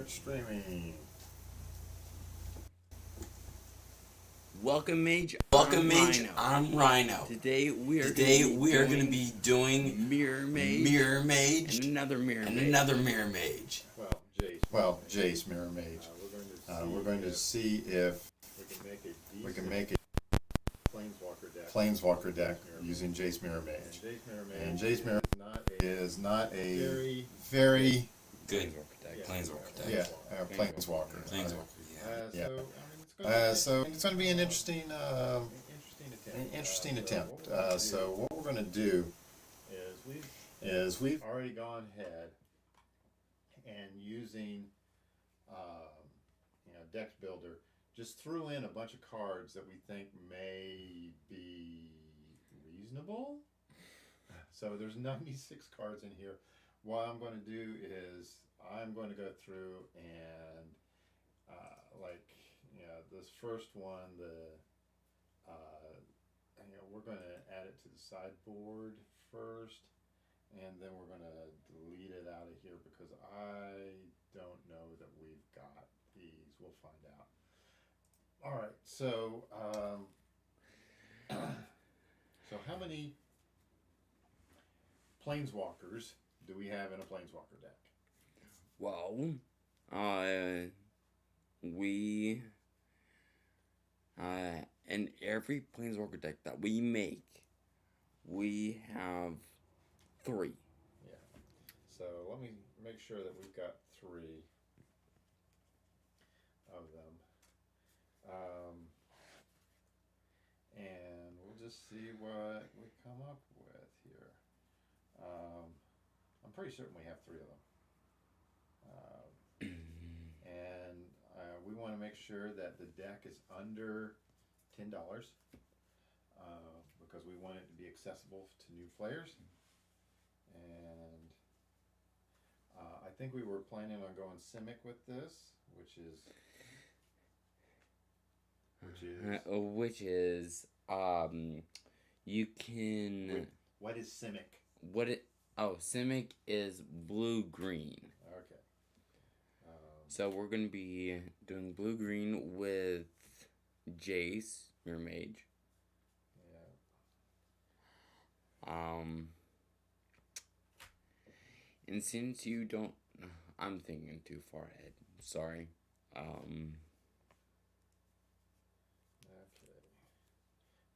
start streaming. Welcome, Mage. I'm Rhino. Today we are going to be doing Mirror Mage, and another Mirror Mage. Well, Jace, Mirror Mage. We're going to see if we can make a Planeswalker deck using Jace, Mirror Mage. And Jace, Mirror Mage is not a very good Planeswalker deck. Planeswalker. So it's going to be an interesting attempt. So what we're going to do is we've already gone ahead and using Dex Builder just threw in a bunch of cards that we think may be reasonable. So there's 96 cards in here. What I'm going to do is I'm going to go through and this first one, we're going to add it to the sideboard first, and then we're going to delete it out of here because I don't know that we've got these. We'll find out. All right, so so how many Planeswalkers do we have in a Planeswalker deck? Well, in every Planeswalker deck that we make, we have 3. Yeah. So let me make sure that we've got 3 of them. And we'll just see what we come up with here. I'm pretty certain we have 3 of them. And we want to make sure that the deck is under $10 because we want it to be accessible to new players. And I think we were planning on going Simic with this, which is you can. Wait, what is Simic? Simic is blue-green. Okay. So we're going to be doing blue-green with Jace, Mirror Mage. Yeah. And since you don't... I'm thinking too far ahead. Sorry. Okay.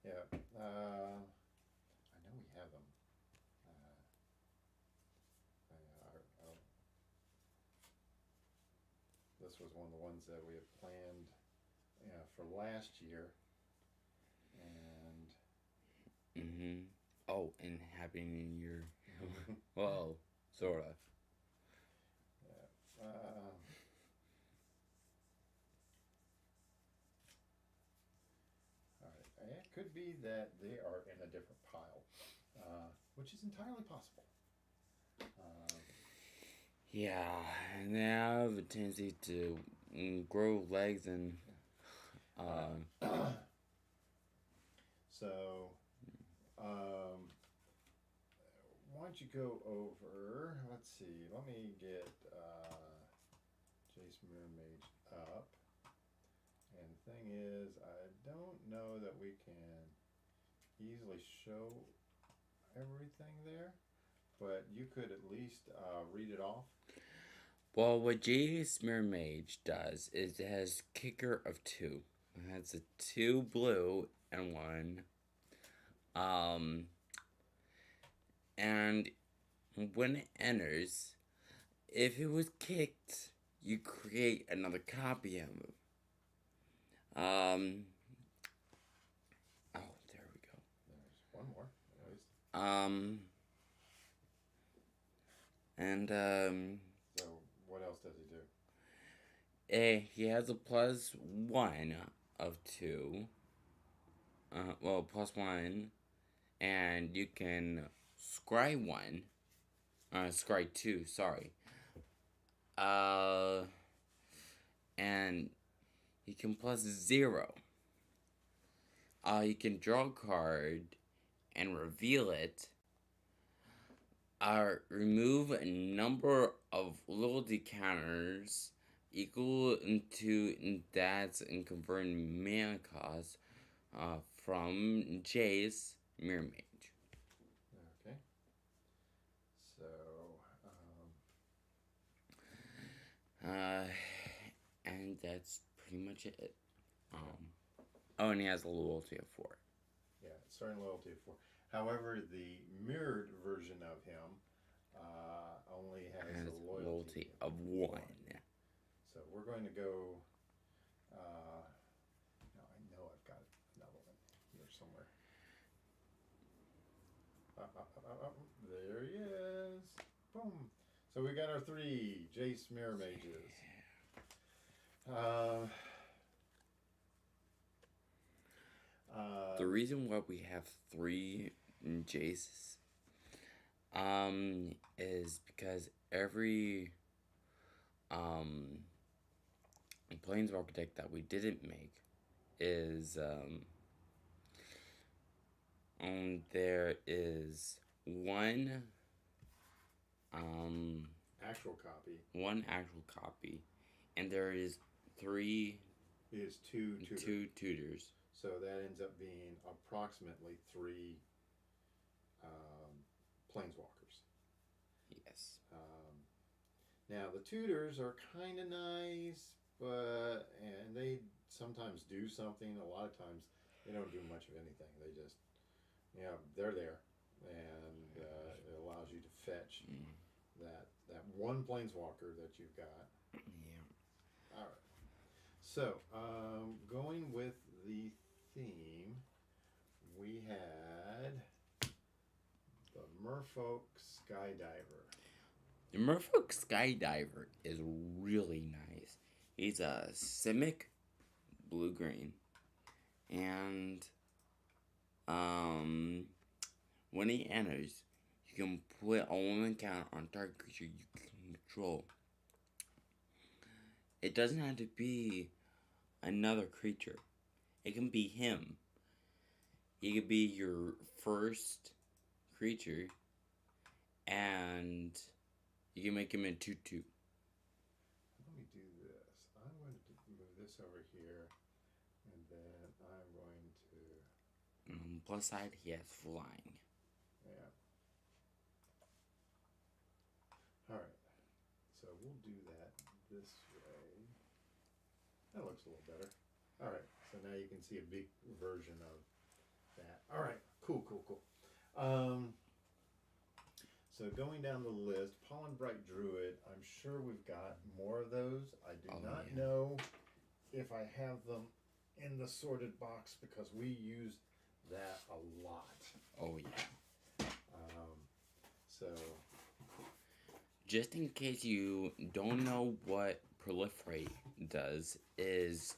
Yeah. I know we have them. This was one of the ones that we had planned for last year. And Oh, and Happy New Year. Well, sort of. Yeah. All right. It could be that they are in a different pile, which is entirely possible. Yeah, and they have a tendency to grow legs and... So, why don't you go over, let's see, let me get Jace Mirror Mage up. And the thing is, I don't know that we can easily show everything there, but you could at least read it off. Well, what Jace Mirror Mage does is it has kicker of 2. It has a 2 blue and 1. And when it enters, if it was kicked, you create another copy of it. Oh, there we go. There's one more, at least. So, what else does he do? He has a +1 of 2. +1. And you can scry 1. Scry 2, sorry. And you can +0. You can draw a card and reveal it. Remove a number of loyalty counters equal to that's in converting mana cost from Jace, Mirror Mage. Okay. So, and that's pretty much it. Oh, and he has a loyalty of 4. yeah, starting loyalty of 4. However, the mirrored version of him only has a loyalty of 1. So we're going to go. Now I know I've got another one here somewhere. There he is. Boom. So we got our 3 Jace Mirror Mages. The reason why we have 3 Jaces is because every Planeswalker deck that we didn't make is there is one actual copy. One actual copy, and there is 3 is 2 tutors. So that ends up being approximately 3 Planeswalkers. Yes. Now the tutors are kind of nice, and they sometimes do something. A lot of times they don't do much of anything. They just, they're there, and it allows you to fetch that one Planeswalker that you've got. Yeah. All right. So going with the theme, we had the Merfolk Skydiver. The Merfolk Skydiver is really nice. He's a Simic blue-green. And when he enters, you can put a 1 count on target creature you control. It doesn't have to be another creature. It can be him. He could be your first creature, and you can make him a 2/2. Let me do this. I'm going to move this over here, and then I'm going to... Plus side, he has flying. Yeah. Alright. So we'll do that this way. That looks a little better. Alright. So now you can see a big version of that. Alright. Cool. So going down the list, Pollen Bright Druid, I'm sure we've got more of those. I do not know if I have them in the sorted box because we use that a lot. Oh, yeah. So, just in case you don't know what Proliferate does, is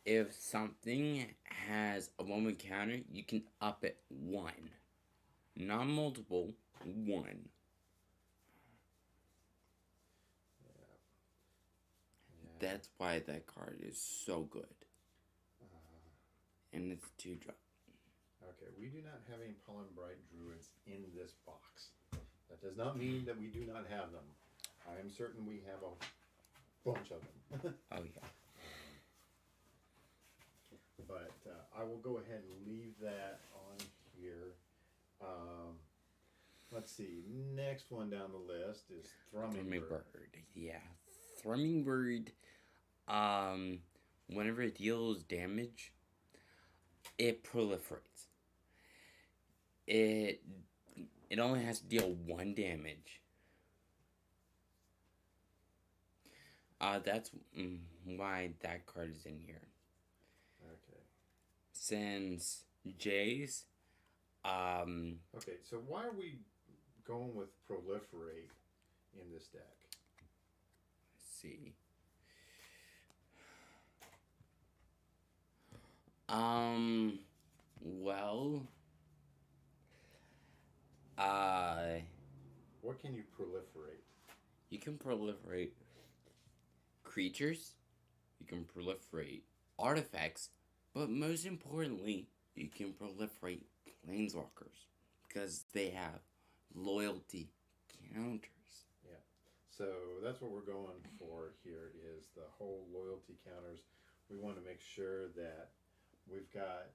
if something has a 1 counter, you can up it 1. Not multiple, 1. Yeah. That's why that card is so good. And it's 2-drop. Okay, we do not have any Pollen Bright Druids in this box. That does not mean that we do not have them. I am certain we have a bunch of them. Oh, yeah. But I will go ahead and leave that on here. Let's see. Next one down the list is Thrumming Bird. Yeah. Thrumming Bird, whenever it deals damage, it proliferates. It only has to deal 1 damage. That's why that card is in here. Okay. Since Jace, Okay, so why are we going with Proliferate in this deck? let's see. Well, what can you proliferate? You can proliferate creatures, you can proliferate artifacts, but most importantly, you can proliferate planeswalkers because they have loyalty counters. Yeah. So that's what we're going for here whole loyalty counters, we want to make sure that we've got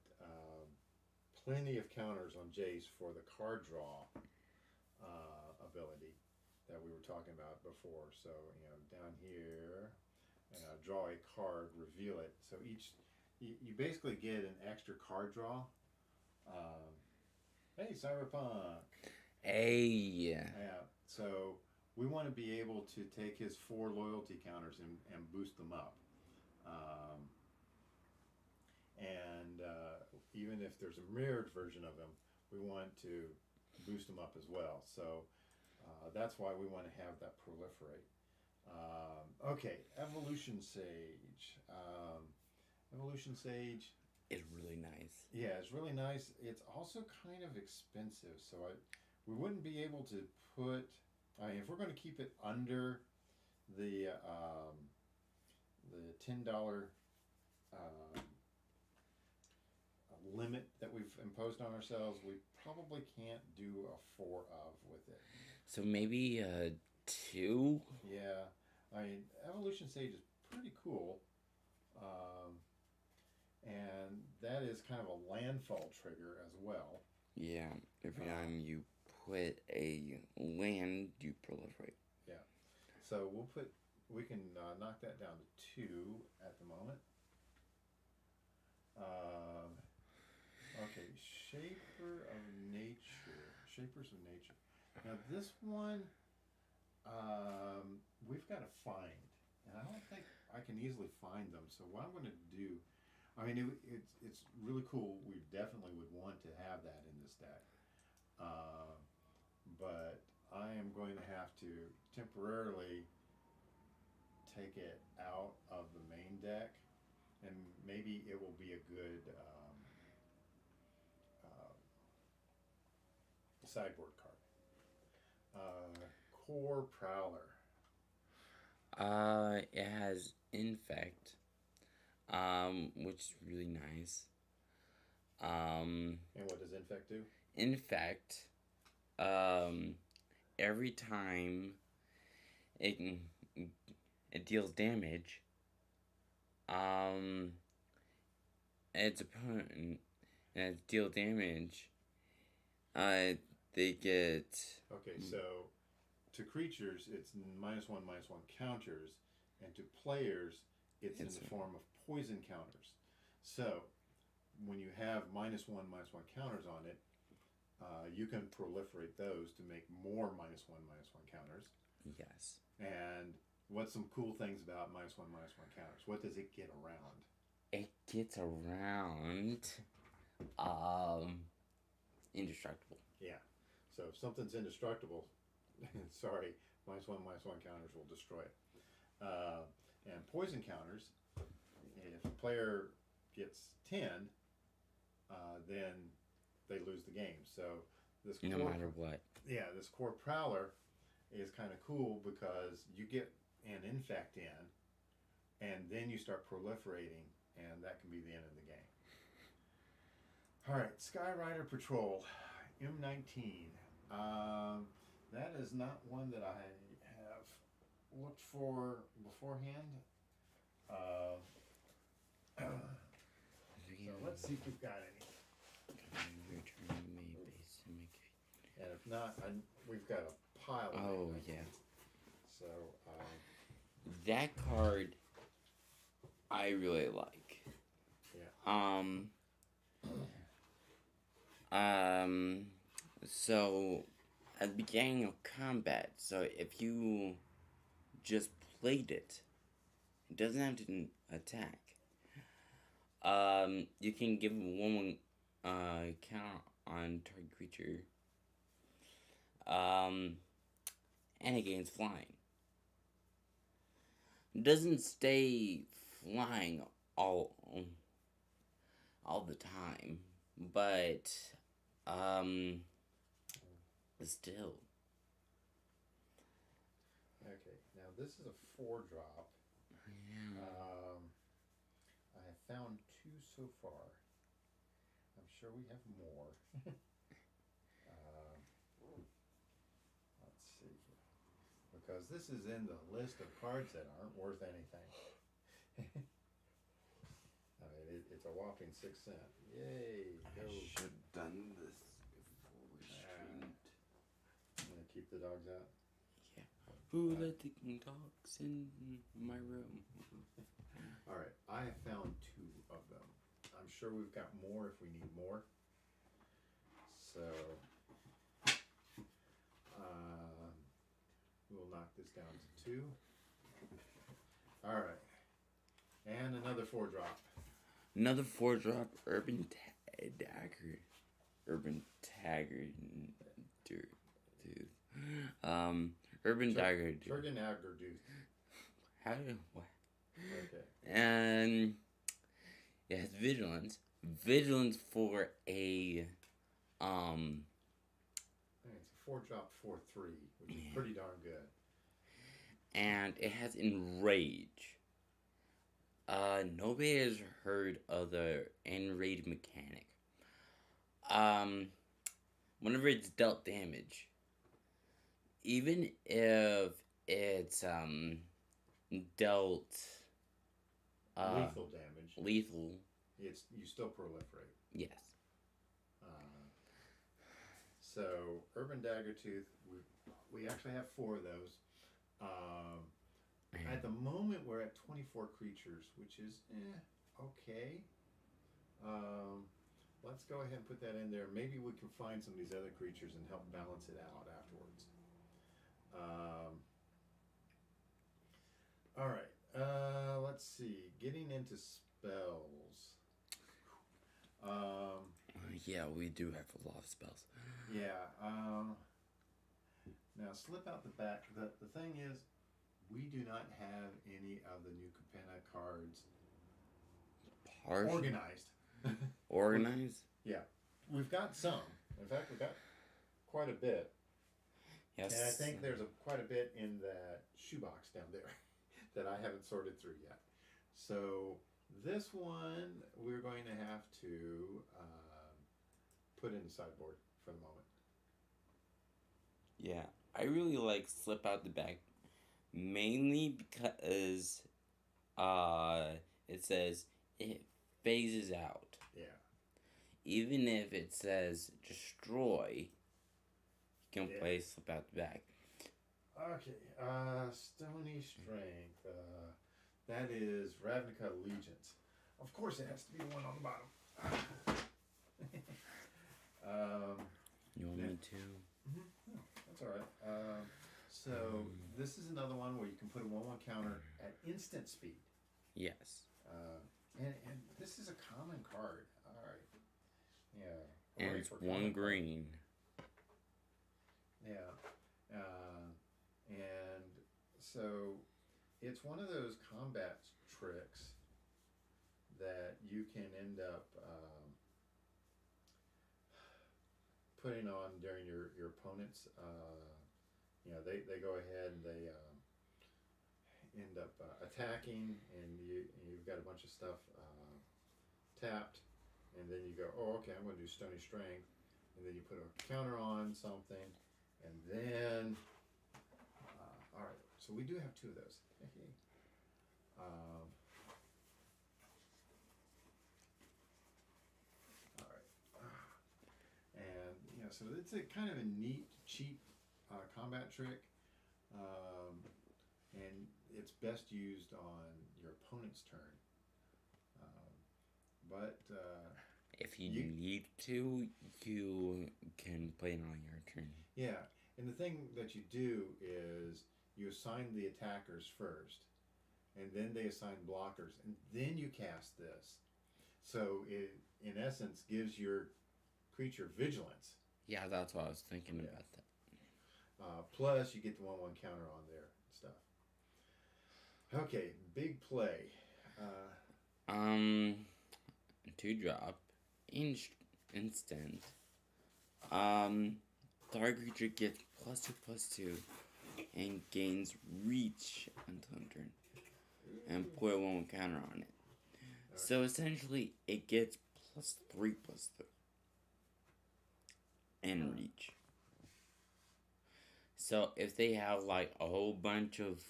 plenty of counters on Jace for the card draw ability that we were talking about before. So, down here, draw a card, reveal it. So you basically get an extra card draw. Hey, Cyberpunk. Hey. Yeah. So we want to be able to take his 4 loyalty counters and boost them up. And even if there's a mirrored version of him, we want to boost him up as well. So that's why we want to have that proliferate. Okay, Evolution Sage. Evolution Sage It's really nice. Yeah, it's really nice. It's also kind of expensive, so we wouldn't be able to put. I mean, if we're going to keep it under the $10 limit that we've imposed on ourselves, we probably can't do a 4 of with it. So maybe 2. Yeah, I mean, Evolution Sage is pretty cool. And that is kind of a landfall trigger as well. Yeah, every time you put a land, you proliferate. Yeah. So we can knock that down to 2 at the moment. Okay, Shapers of Nature. Now this one, we've got to find. And I don't think I can easily find them. So what I'm going to do, I mean, it's really cool. We definitely would want to have that in this deck. But I am going to have to temporarily take it out of the main deck, and maybe it will be a good sideboard card. Core Prowler. It has Infect, which is really nice. And what does Infect do? Infect, every time it deals damage, its opponent and it deals damage, they get. Okay, so to creatures, it's -1/-1 counters, and to players, it's in the form of poison counters. So when you have -1/-1 counters on it, you can proliferate those to make more -1/-1 counters. Yes. And what's some cool things about -1/-1 counters? What does it get around? It gets around, indestructible. Yeah. So if something's indestructible, sorry, -1/-1 counters will destroy it. And poison counters, if a player gets 10, then they lose the game. So this No matter what. Yeah, this Core Prowler is kind of cool because you get an Infect in, and then you start proliferating, and that can be the end of the game. All right, Skyrider Patrol, M19. That is not one that I have looked for beforehand. So let's see if we've got any. And if not, we've got a pile of Oh, them. yeah. So, that card I really like. Yeah. So at the beginning of combat, so if you just played it, it doesn't have to attack. You can give 1/1 count on target creature. And it gains flying. It doesn't stay flying all the time, but still. Okay, now this is a 4-drop. Yeah. I have found 2 so far. I'm sure we have more. Let's see. Because this is in the list of cards that aren't worth anything. I mean, it's a whopping 6 cents. Yay! Go. I should have done this before we streamed. I'm gonna keep the dogs out. Yeah. Who let the dogs in my room? All right, I have found 2 of them. I'm sure we've got more if we need more. So we'll knock this down to 2. All right, and another 4-drop. Another 4-drop Urban Dagger. Urban Tagger. Dude. Urban Dagger. Turgan Aggerduth. How do what? Okay. And it has vigilance. Vigilance for a It's a 4-drop 4/3, which is pretty darn good. and it has enrage. Nobody has heard of the enrage mechanic. Whenever it's dealt damage, even if it's dealt Lethal damage. lethal, You still proliferate. yes. So Urban Daggertooth, we actually have 4 of those. At the moment, we're at 24 creatures, which is okay. Let's go ahead and put that in there. Maybe we can find some of these other creatures and help balance it out afterwards. All right. Let's see. Getting into spells. Yeah, we do have a lot of spells. Yeah. Now slip out the back. The thing is, we do not have any of the new Capenna cards organized. Organized? Yeah. We've got some. In fact, we've got quite a bit. Yes. And I think there's quite a bit in that shoebox down there that I haven't sorted through yet. So this one we're going to have to put in the sideboard for the moment. Yeah, I really like slip out the back, mainly because it says it phases out. Yeah. Even if it says destroy, you can play slip out the back. Okay, Stony Strength. That is Ravnica Allegiance. Of course, it has to be the one on the bottom. You want me to? No, that's all right. So this is another one where you can put a 1/1 counter at instant speed. Yes. And this is a common card. All right. Yeah. And it's 1 green. Yeah. And so it's one of those combat tricks that you can end up putting on during your opponents. They go ahead and they end up attacking, and you've got a bunch of stuff tapped, and then you go, oh, okay, I'm going to do Stony Strength, and then you put a counter on something, and then all right, so we do have 2 of those. All right, and so it's a kind of a neat, cheap combat trick, and it's best used on your opponent's turn. But if you need to, you can play it on your turn. Yeah, and the thing that you do is you assign the attackers first, and then they assign blockers, and then you cast this. So it, in essence, gives your creature vigilance. Yeah, that's what I was thinking about that. Plus, you get the 1/1 counter on there and stuff. Okay, big play. 2-drop. Instant. Target creature gets +2/+2 and gains reach until end turn. And put a 1/1 counter on it. So essentially, it gets +3/+3 and reach. So if they have like a whole bunch of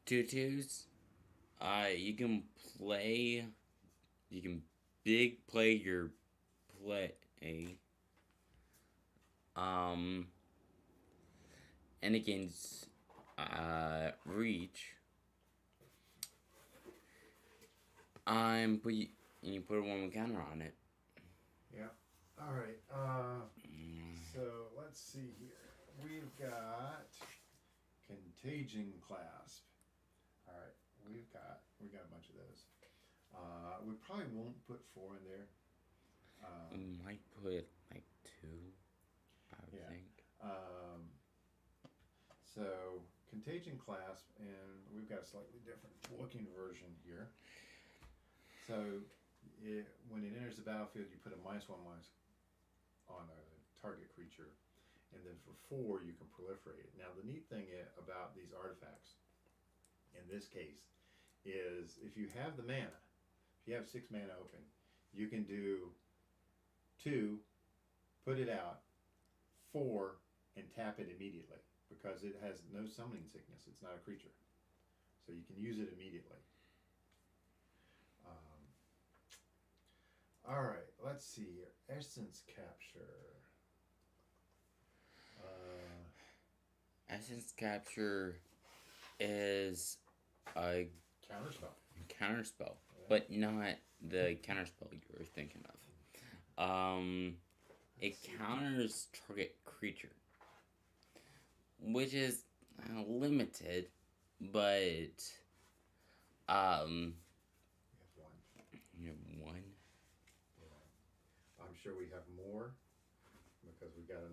2/2s. You can play. You can big play your play. And against reach. And you put a 1 counter on it. Yeah. All right. So let's see here. We've got Contagion Clasp. All right. We got a bunch of those. We probably won't put 4 in there. We might put like 2. I would think. So Contagion Clasp, and we've got a slightly different looking version here. So when it enters the battlefield, you put a -1/- on a target creature, and then for 4 you can proliferate it. Now the neat thing about these artifacts, in this case, is if you have the mana, if you have 6 mana open, you can do 2, put it out, 4, and tap it immediately because it has no summoning sickness. It's not a creature, so you can use it immediately. All right, let's see here. Essence Capture. Essence Capture is a Counterspell. but not the counterspell you were thinking of. It counters target creature, which is limited, but We you have 1. Yeah. I'm sure we have more because we've got a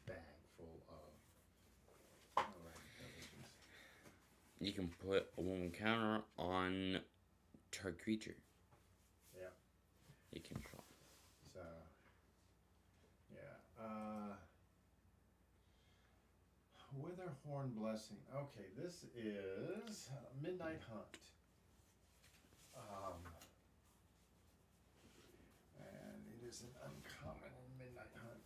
bag full of. You can put a 1 counter on target creature. Yeah. You can draw. So, yeah. Witherhorn Blessing. Okay, this is Midnight Hunt. And it is an uncommon Midnight Hunt.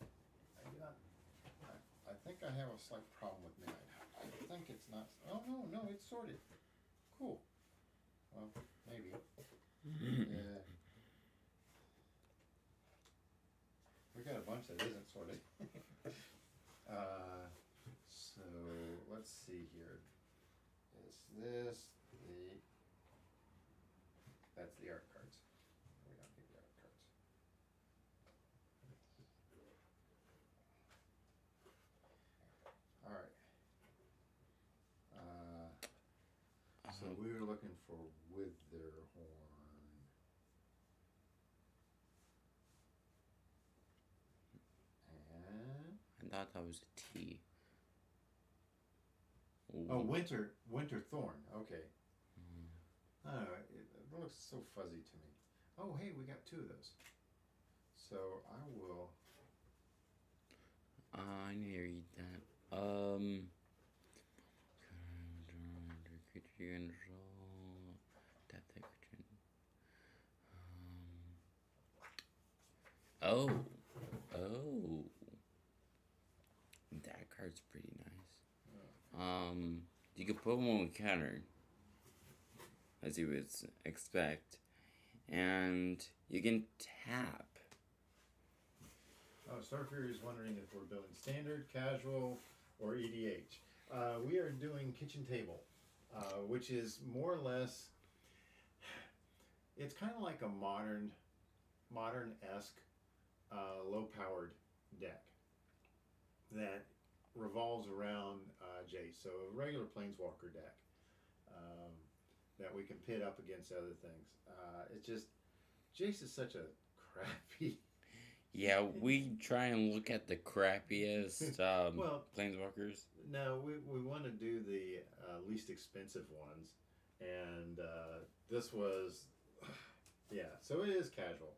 I think I have a slight problem with Midnight Hunt. I think it's not. Oh, no, it's sorted. Cool. Well, maybe. Yeah. We got a bunch that isn't sorted. So let's see here. Is this that's the art cards. We don't need the art cards. All right. So we were looking for Witherhorn. And I thought that was a T. oh, Winter Thorn. Okay. I don't know. It looks so fuzzy to me. Oh, hey, we got 2 of those. So I will. I need to read that. Creature you control. That creature. Oh. That card's pretty nice. You can put 1 counter, as you would expect, and you can tap. Oh, Starfury is wondering if we're building standard, casual, or EDH. We are doing kitchen table, which is more or less. It's kind of like a modern-esque, low-powered deck that revolves around Jace. So a regular Planeswalker deck that we can pit up against other things. It's just Jace is such a crappy. Yeah, we try and look at the crappiest Planeswalkers. No, we want to do the least expensive ones, and this was, yeah. So it is casual,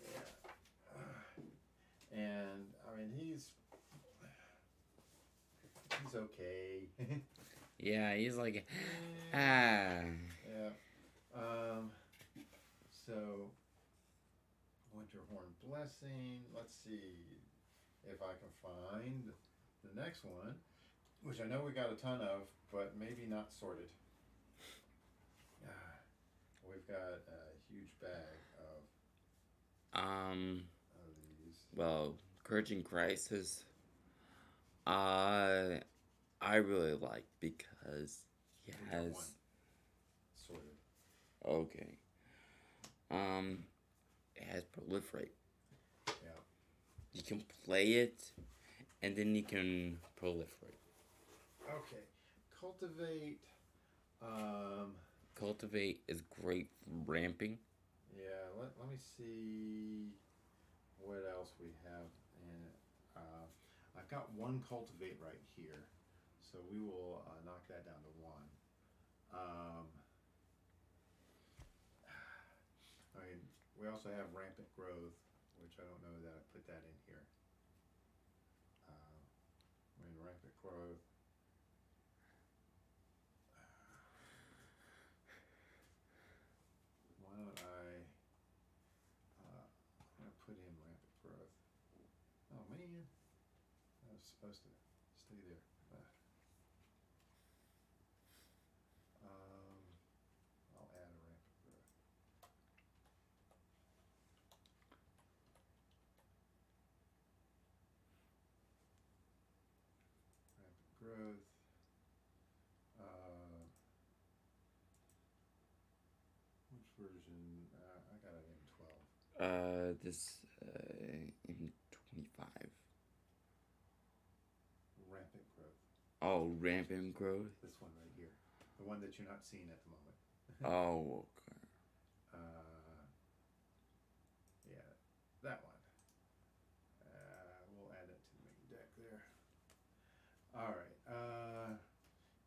yeah. And I mean he's okay. Yeah, he's like, Yeah. So Winterhorn Blessing. Let's see if I can find the next one. which I know we got a ton of, but maybe not sorted. We've got a huge bag of these. Well, Courage Crisis, I really like because he We got has. one sorted. Okay. It has Proliferate. Yeah. You can play it, and then you can proliferate. Okay. Cultivate. Cultivate is great for ramping. Yeah. Let me see what else we have in it. I've got one cultivate right here, so we will knock that down to one. I mean, we also have rampant growth, which I don't know that I put that in here. I mean, rampant growth. Why don't I'm gonna put in rampant growth. Oh man, I was supposed to stay there. I'll add a rampant growth. Rampant growth. Which version? I got it in 12. This in 25. Rampant growth. Oh, rampant growth. This one right here, the one that you're not seeing at the moment. Oh, okay. Yeah, that one. We'll add that to the main deck there. All right.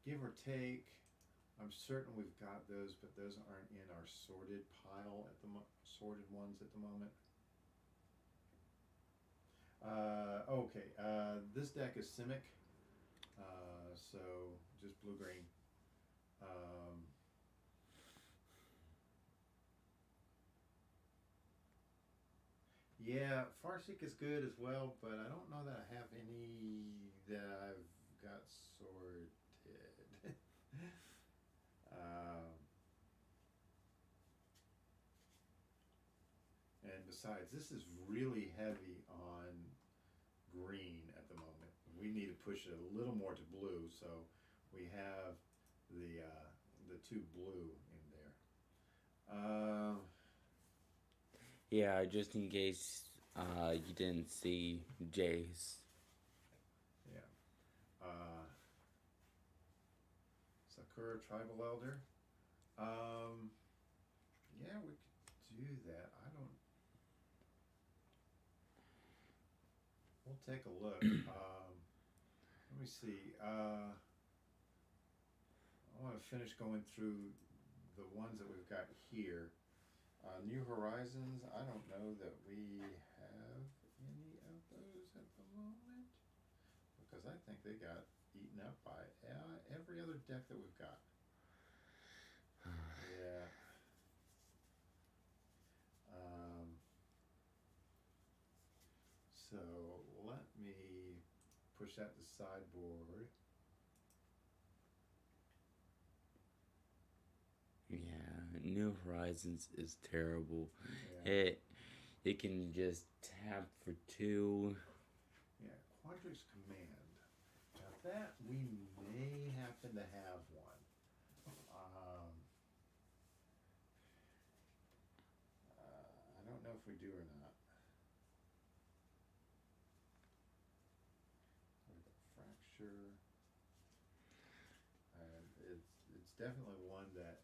Give or take. I'm certain we've got those, but those aren't in our sorted pile at the sorted ones at the moment. Okay. This deck is Simic. So just blue-green. Yeah, Farseek is good as well, but I don't know that I have any that I've got sorted. And besides, this is really heavy on green at the moment. We need to push it a little more to blue, so we have the two blue in there. Yeah, just in case you didn't see Jace. Yeah. Sakura Tribal Elder. Yeah, we could do that. I don't. We'll take a look. Let me see. I want to finish going through the ones that we've got here. New Horizons, I don't know that we have any of those at the moment, because I think they got eaten up by every other deck that we've got. Yeah. So let me push that to sideboard. Yeah, New Horizons is terrible. Yeah. It can just tap for 2. Yeah, Quadrix Command. Now that we may happen to have one. I don't know if we do or not. Fracture. It's definitely one that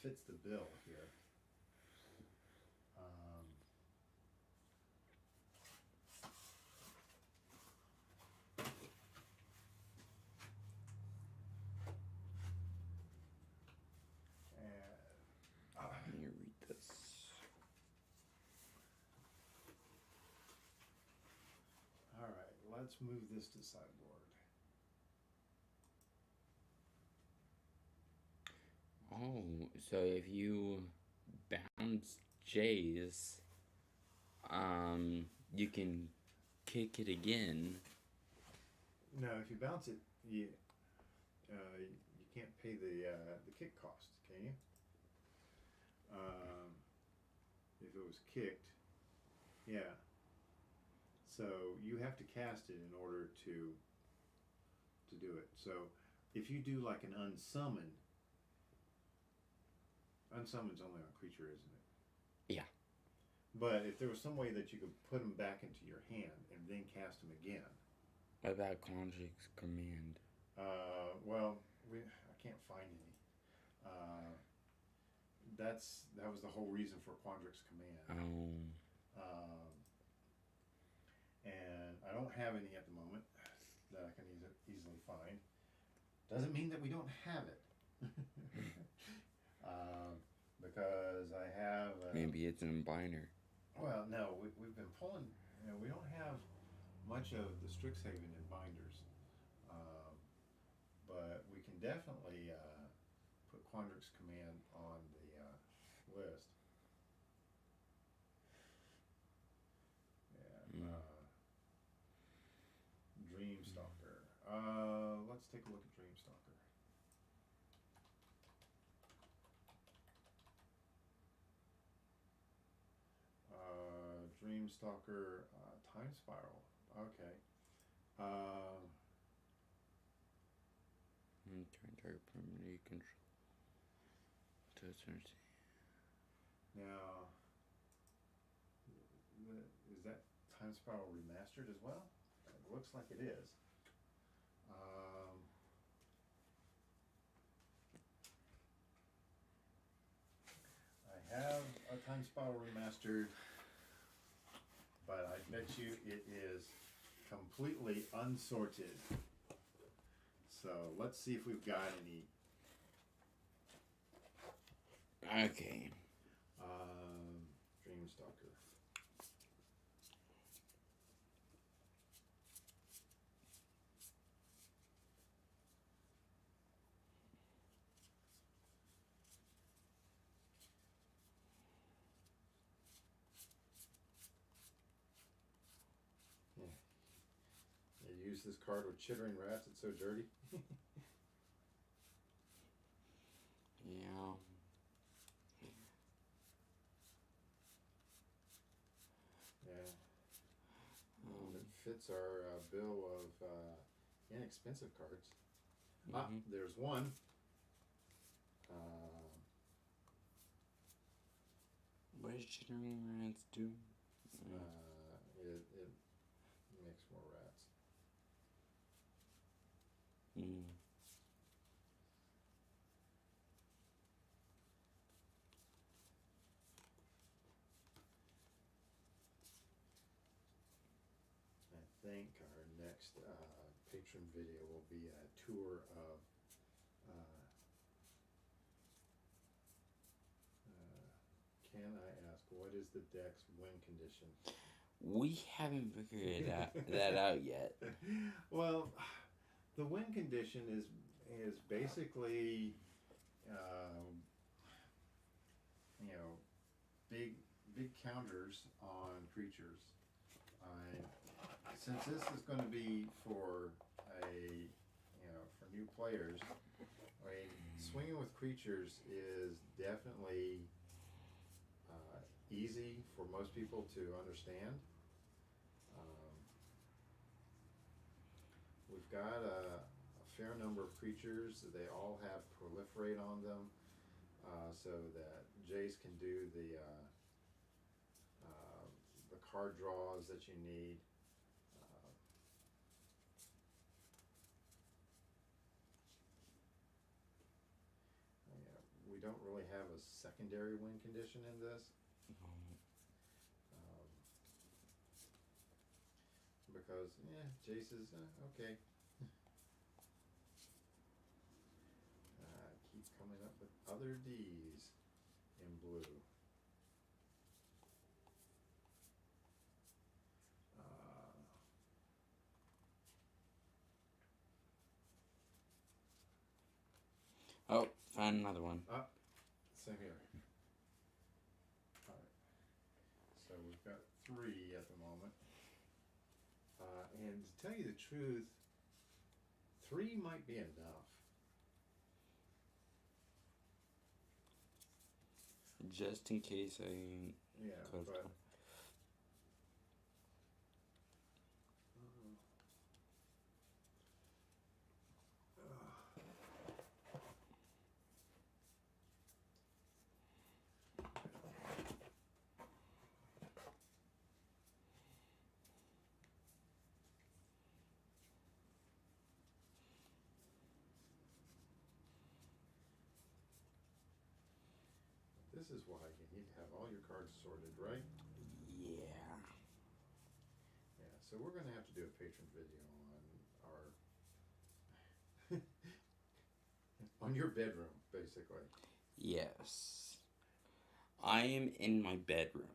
fits the bill here. Let me read this. All right, let's move this to sideboard. Oh, so if you bounce Jace, you can kick it again. No, if you bounce it, you can't pay the kick cost, can you? If it was kicked, yeah. So you have to cast it in order to do it. So if you do like an unsummoned's only on creature, isn't it? Yeah. But if there was some way that you could put them back into your hand and then cast them again. What about Quandrix's Command? Well, I can't find any. That was the whole reason for Quandrix's Command. And I don't have any at the moment that I can easily find. Doesn't mean that we don't have it. Because I have... Maybe it's in binder. Well, no, we've been pulling... we don't have much of the Strixhaven in binders. But we can definitely put Quandrix's Command on the list. Yeah. Dreamstalker. Let's take a look at Dreamstalker. Dreamstalker, Time Spiral. Okay. Turn target permanent you control. Now, is that Time Spiral remastered as well? It looks like it is. I have a Time Spiral remastered, but I bet you it is completely unsorted. So let's see if we've got any. Okay. Dreamstalker. Yeah. You use this card with chittering rats, it's so dirty. Yeah. Yeah. It fits our bill of inexpensive cards. There's one. What does Chittering Rats do? It makes more rats. I think our next patron video will be a tour of can I ask, what is the deck's win condition? We haven't figured that out yet. Well, the win condition is basically, big counters on creatures. Since this is going to be for for new players, swinging with creatures is definitely easy for most people to understand. We've got a fair number of creatures. They all have proliferate on them, so that Jace can do the card draws that you need. We don't really have a secondary win condition in this. Because, Jace is okay. Keep coming up with other D's in blue. Oh, found another one. Same here. Alright. So we've got 3 at the moment. And to tell you the truth, 3 might be enough. Just in case I. Yeah, Close but. to- This is why you need to have all your cards sorted, right? Yeah. Yeah, so we're going to have to do a patron video on our on your bedroom, basically. Yes. I am in my bedroom.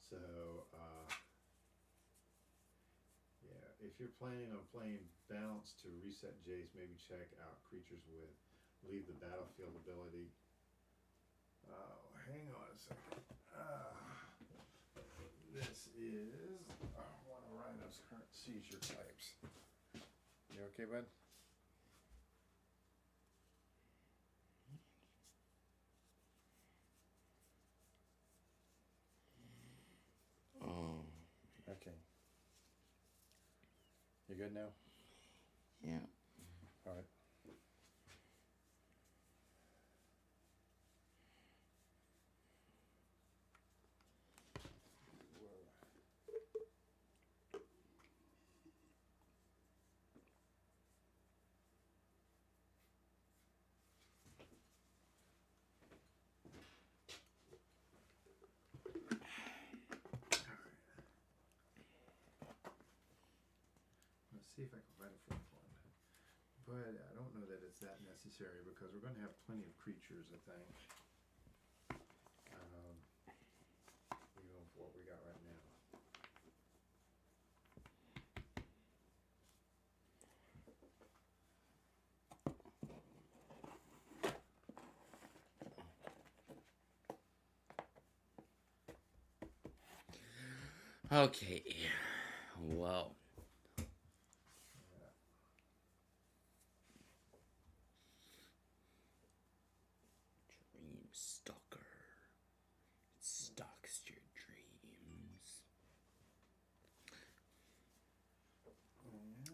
So, yeah, if you're planning on playing Bounce to reset Jace, maybe check out creatures with leave the battlefield ability. Oh, hang on a second. This is one of Rhino's current seizure types. You okay, bud? Oh. Okay. You good now? Yeah. All right. Let's see if I can find a fourth one. But I don't know that it's that necessary because we're going to have plenty of creatures, I think. Even for what we got right now. Okay. Well. Dream Stalker. It stalks your dreams. And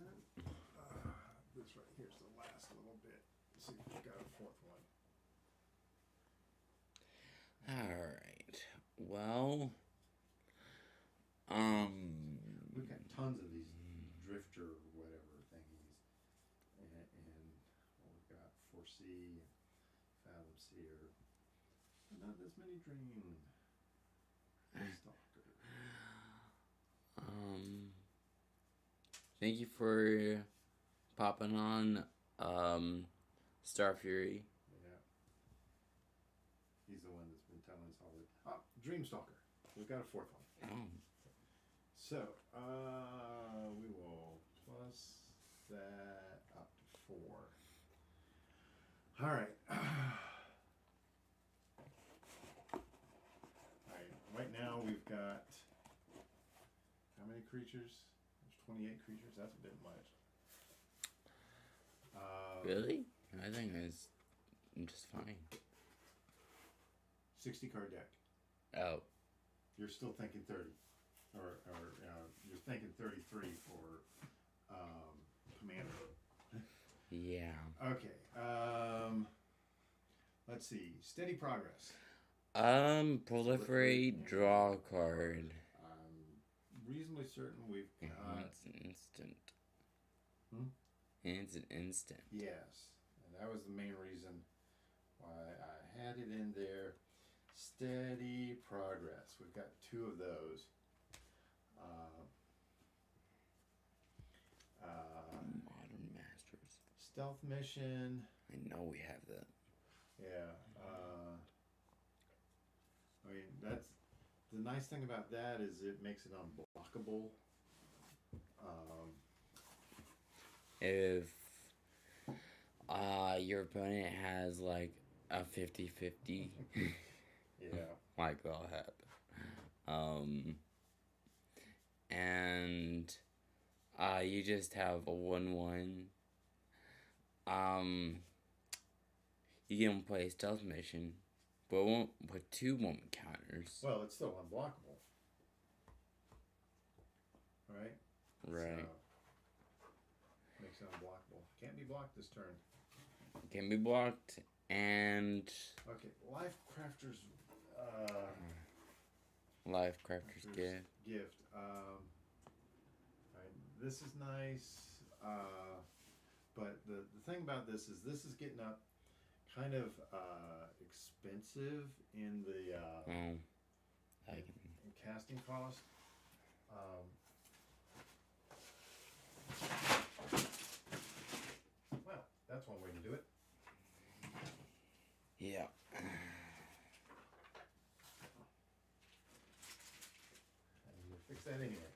this right here's the last little bit. Let's see if we've got a fourth one. Alright. Well. We've got tons of these drifter whatever thingies. And we've got Foresee, Fathom Seer. But not this many Dream Stalker. Thank you for popping on, Star Fury. Yeah. He's the one that's been telling us all the... Oh, Dream Stalker. We've got a fourth one. Oh. So, we will plus that up to 4. All right. Right now we've got how many creatures? There's 28 creatures. That's a bit much. Really? I think I'm just fine. 60 card deck. Oh. You're still thinking 30, or you're thinking 33 for Commander. Yeah. Okay. Let's see. Steady progress. Proliferate, draw a card. I'm reasonably certain we've got... It's an instant. Hmm? It's an instant. Yes. And that was the main reason why I had it in there. Steady progress. We've got 2 of those. Modern Masters. Stealth mission. I know we have that. Yeah. I mean, that's the nice thing about that is it makes it unblockable. If your opponent has like a 50-50. Yeah. Like that'll happen. And you just have a 1/1. You can play a stealth mission, but it won't put 2 moment counters. Well, it's still unblockable. Right? Right. So, makes it unblockable. Can't be blocked this turn. Can be blocked, and Okay, Life Crafter's Life Crafter's Gift. Alright, this is nice. But the thing about this is getting up kind of expensive in the in casting cost. Well, that's one way to do it. Yeah. And we'll fix that anyway.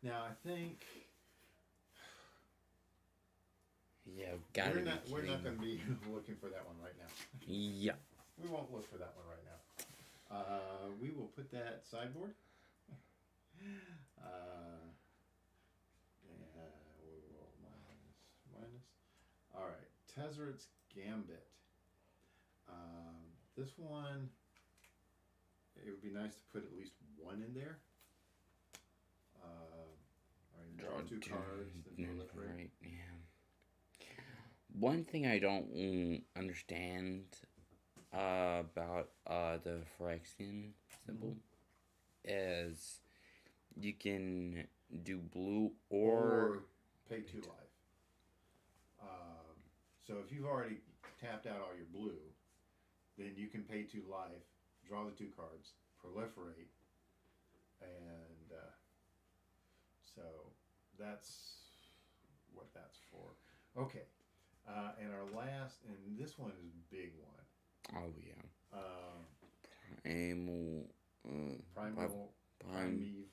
Now I think Yeah, gotta we're not be going to be looking for that one right now. Yeah. We won't look for that one right now. We will put that sideboard. Yeah, we will minus. All right, Tezzeret's Gambit. This one, it would be nice to put at least one in there. All right, draw 2 cards, then proliferate. Right, yeah. One thing I don't understand about the Phyrexian symbol is you can do blue or pay 2 life. So if you've already tapped out all your blue, then you can pay 2 life, draw the 2 cards, proliferate, and so that's what that's for. Okay, and our last, and this one is a big one. Oh yeah. Primeval Bounty.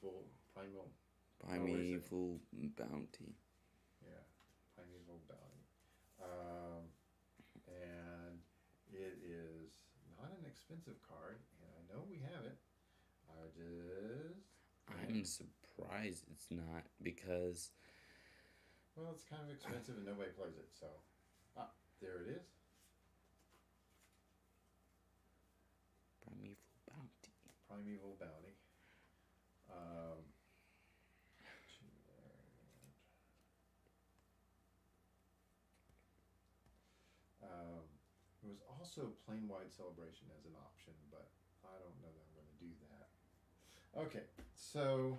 Yeah, Primeval Bounty. And it is not an expensive card, and I know we have it. I'm surprised it's not, because well, it's kind of expensive and nobody plays it, so there it is. Primeval Bounty. There was also Plane-Wide Celebration as an option, but I don't know that I'm going to do that. Okay, so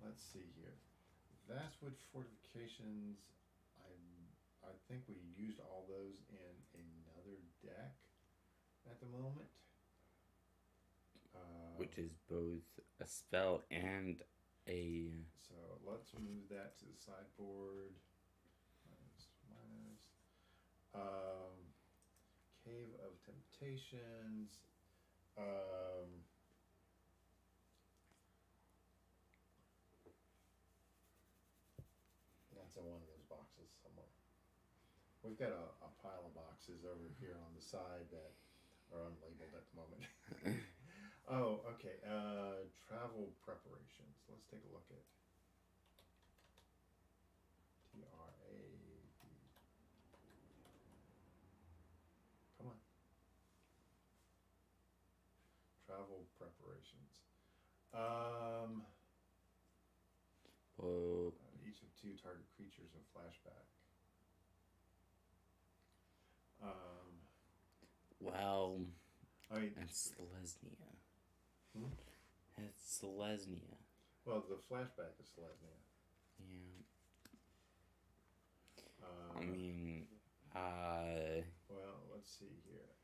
let's see here. Vastwood Fortifications, I think we used all those in another deck at the moment. Which is both a spell and a... So let's move that to the sideboard. Minus. Cave of Temptations. That's in one of those boxes somewhere. We've got a pile of boxes over here on the side that are unlabeled at the moment. Oh, okay. Travel preparations. Let's take a look at TRA. Come on. Travel preparations. Each of 2 target creatures in flashback. Well, I mean, it's Selesnya. Hmm? It's Selesnya. Well, the flashback is Selesnya. Yeah. I mean, well, let's see here.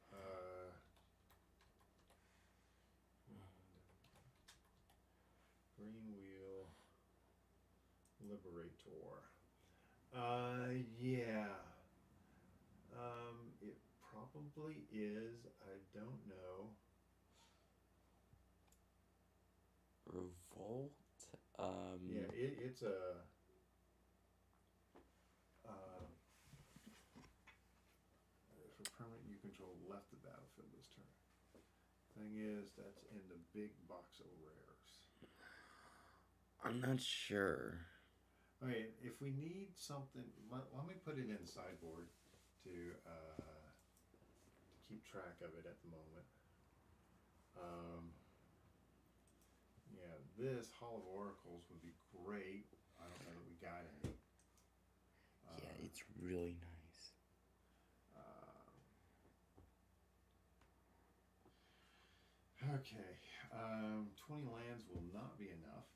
Green Wheel, Liberator. Yeah. It probably is. I don't know. vault. Yeah, it's a. For permanent you control left the battlefield this turn. Thing is, that's in the big box of rares. I'm not sure. Okay, if we need something, let me put it in the sideboard to keep track of it at the moment. Yeah, this Hall of Oracles would be great. I don't know that we got any. Yeah, it's really nice. Okay, 20 lands will not be enough.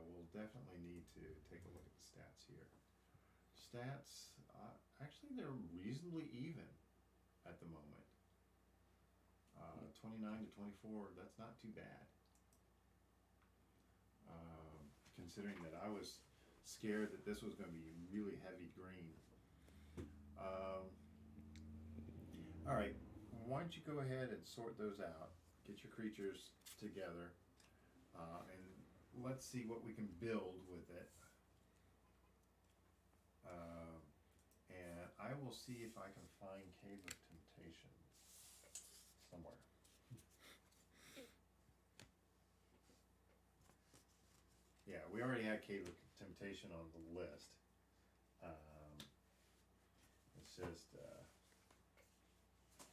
We'll definitely need to take a look at the stats here. Stats, actually they're reasonably even at the moment. 29 to 24, that's not too bad. Considering that I was scared that this was going to be really heavy green. Alright, why don't you go ahead and sort those out, get your creatures together, and let's see what we can build with it. And I will see if I can find Cave of Temptation somewhere. Yeah, we already had Cave of Temptation on the list. It's just,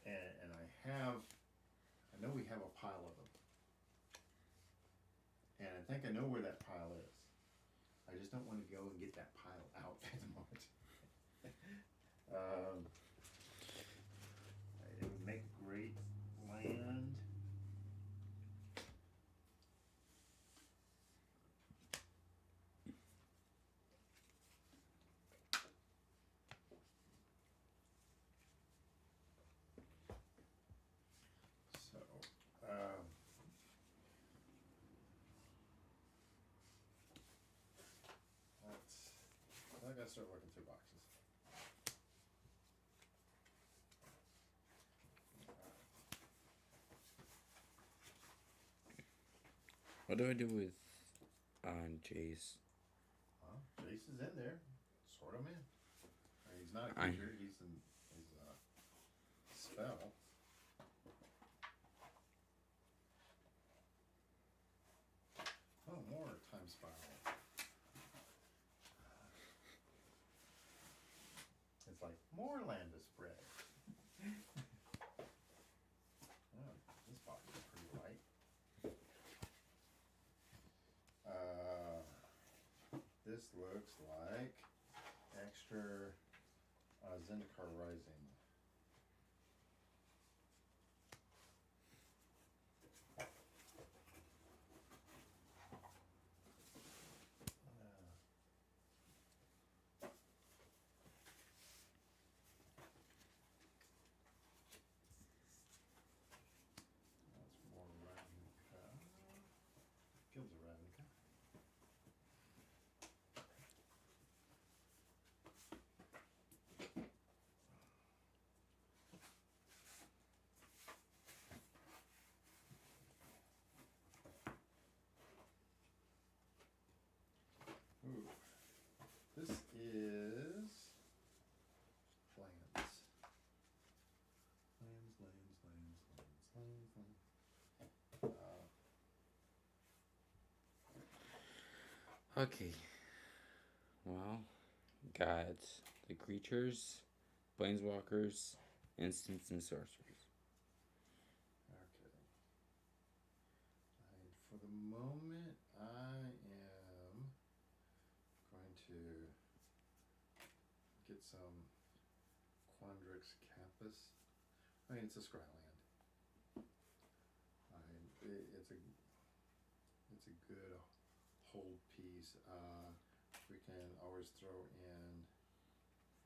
and I know we have a pile of them. And I think I know where that pile is. I just don't want to go and get that pile out at the moment. It would make great land. So, I gotta start looking through boxes. What do I do with Jace? Jace is in there. Sort him in. He's not a creature. He's a spell. Oh, more time spiral. It's like more land to spread. Oh, this box is pretty light. This looks like extra Zendikar Rising. That's more Ravnica. Guilds of Ravnica. Ooh. This is lands. Lands. Okay. Well, got the creatures, planeswalkers, instants, and sorceries. Okay. For the moment, I am going to get some Quandrix Campus. I mean, it's a Scryland. It's a good hold piece. We can always throw in.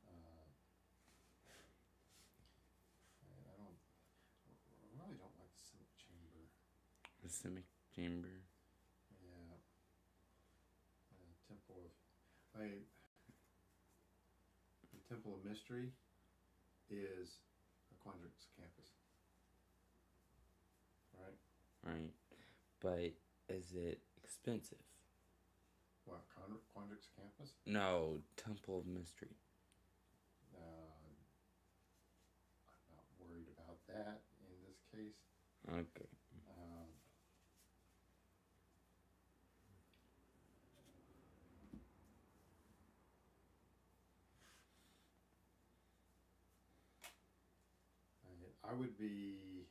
I really don't like the Simic Chamber. The Simic Chamber. Yeah. Temple of. The Temple of Mystery is a Quandrix Campus. Right. But is it expensive? What, Quandrix Campus? No, Temple of Mystery. I'm not worried about that in this case. Okay. I would be.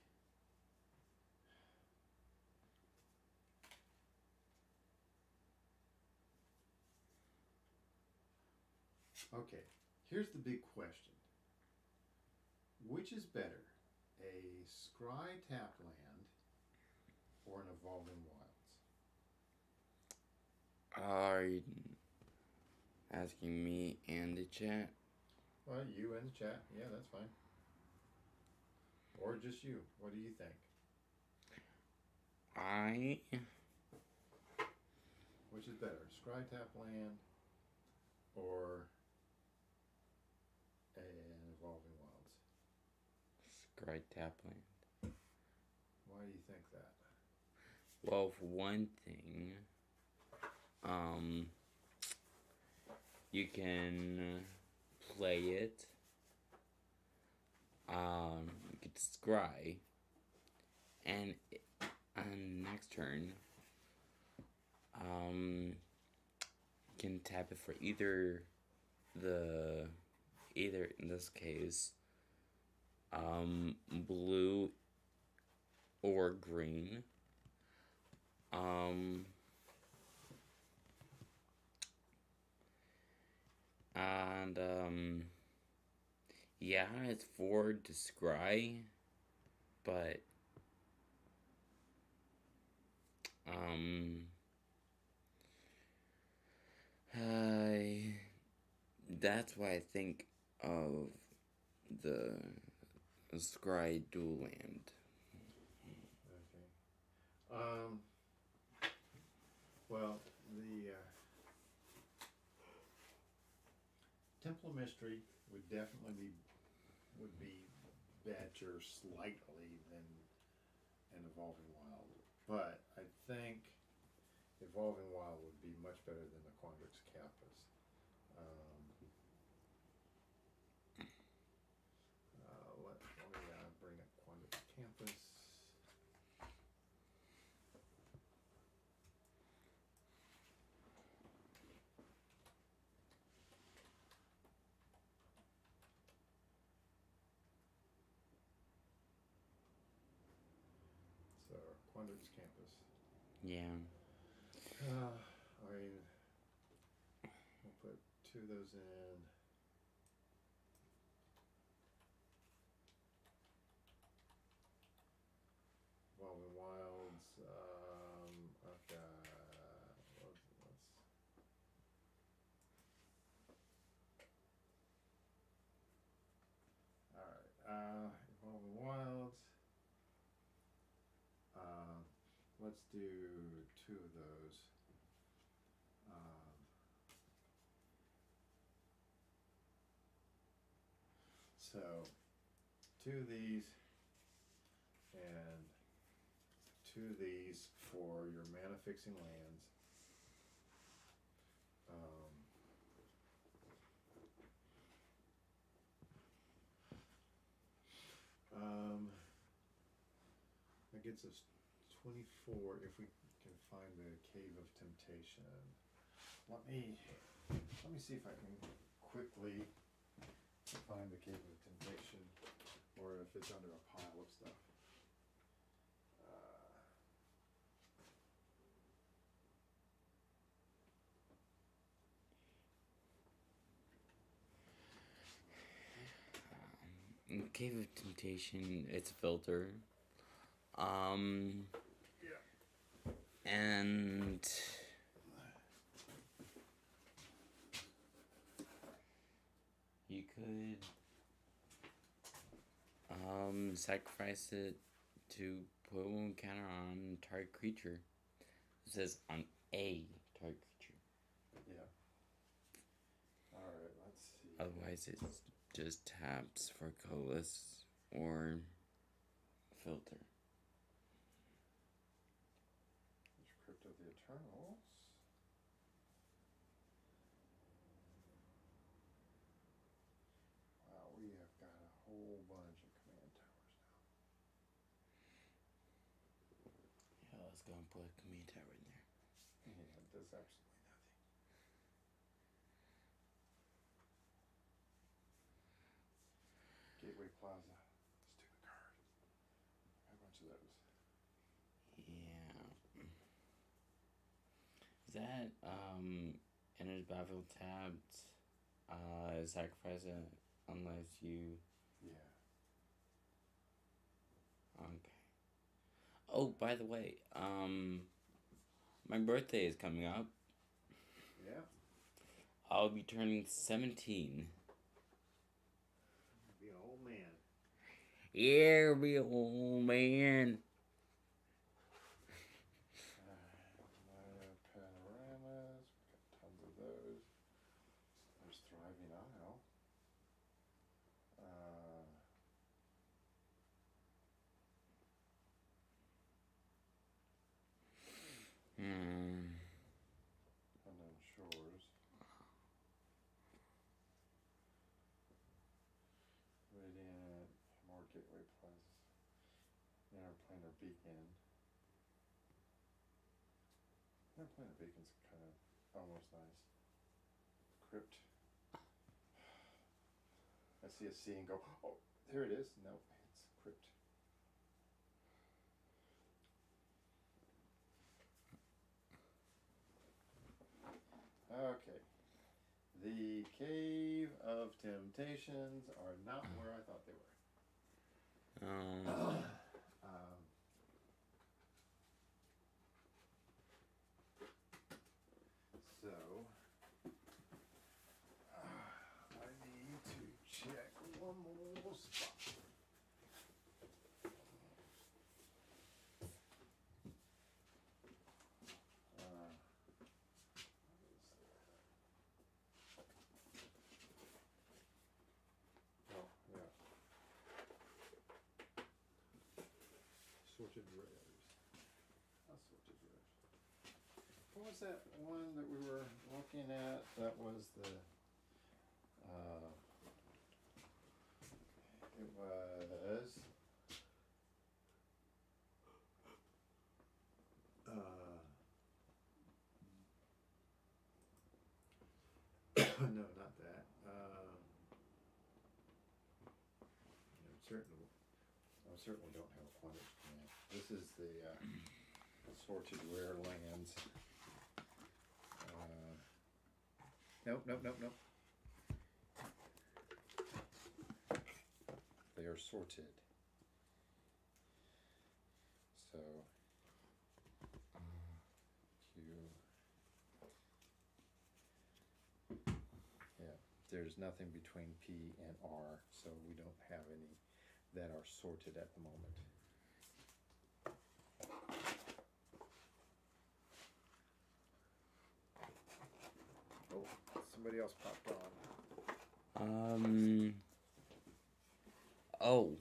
Okay, here's the big question. Which is better, a scry tapped land or an evolving wilds? Are you asking me and the chat? Well, you and the chat, yeah, that's fine. Or just you. What do you think? Which is better, scry tapped land or an evolving wilds? Scry Tapland. Why do you think that? Well, for one thing, you can play it. You could scry, and on next turn, you can tap it for either in this case, blue or green. And yeah, it's 4 to scry, but that's why I think of the scry dual land. Okay. Well, the Temple of Mystery would definitely be better slightly than an Evolving Wild, but I think Evolving Wild would be much better than the Quandrix Campus. Let me bring up Quandrix Campus. So, Quandrix Campus. Yeah. I mean, we'll put 2 of those in. Evolving Wilds. Okay. Alright. Evolving Wilds. Let's do 2 of those. So, 2 of these and 2 of these for your mana fixing lands. That gets us 24 if we can find the Cave of Temptation. Let me see if I can quickly find the Cave of Temptation, or if it's under a pile of stuff. Cave of Temptation, it's a filter. Yeah. And you could sacrifice it to put one counter on target creature. It says on a target creature. Yeah. Alright, let's see. Otherwise it just taps for colorless or filter. Eternals. Wow, we have got a whole bunch of command towers now. Yeah, let's go and put a command tower in there. Yeah, it does absolutely nothing. Gateway Plaza. Stupid card. Got a bunch of those. Yeah. Is that enters battlefield tapped? Sacrifice it unless you. Yeah. Okay. Oh, by the way, my birthday is coming up. Yeah. I'll be turning 17. Be an old man. Yeah, be an old man. Panoramas. We got tons of those. There's Thriving Isle. Unknown Shores. Radiant. More Gateway Plaza. Interplanar Beacon. Interplanar Beacon's kind of almost nice. Crypt. I see a C and go, oh, there it is. No, it's Crypt. Okay. The Cave of Temptations are not where I thought they were. So, I need to check one more spot. Oh, yeah. Sorted rares. Assorted rares. What was that one that we were looking at? That was the. It was. No, not that. I certainly don't have a quantity command. This is the sorted rare lands. Nope. They are sorted. So, there's nothing between P and R, so we don't have any that are sorted at the moment. Oh, somebody else popped on. Oh.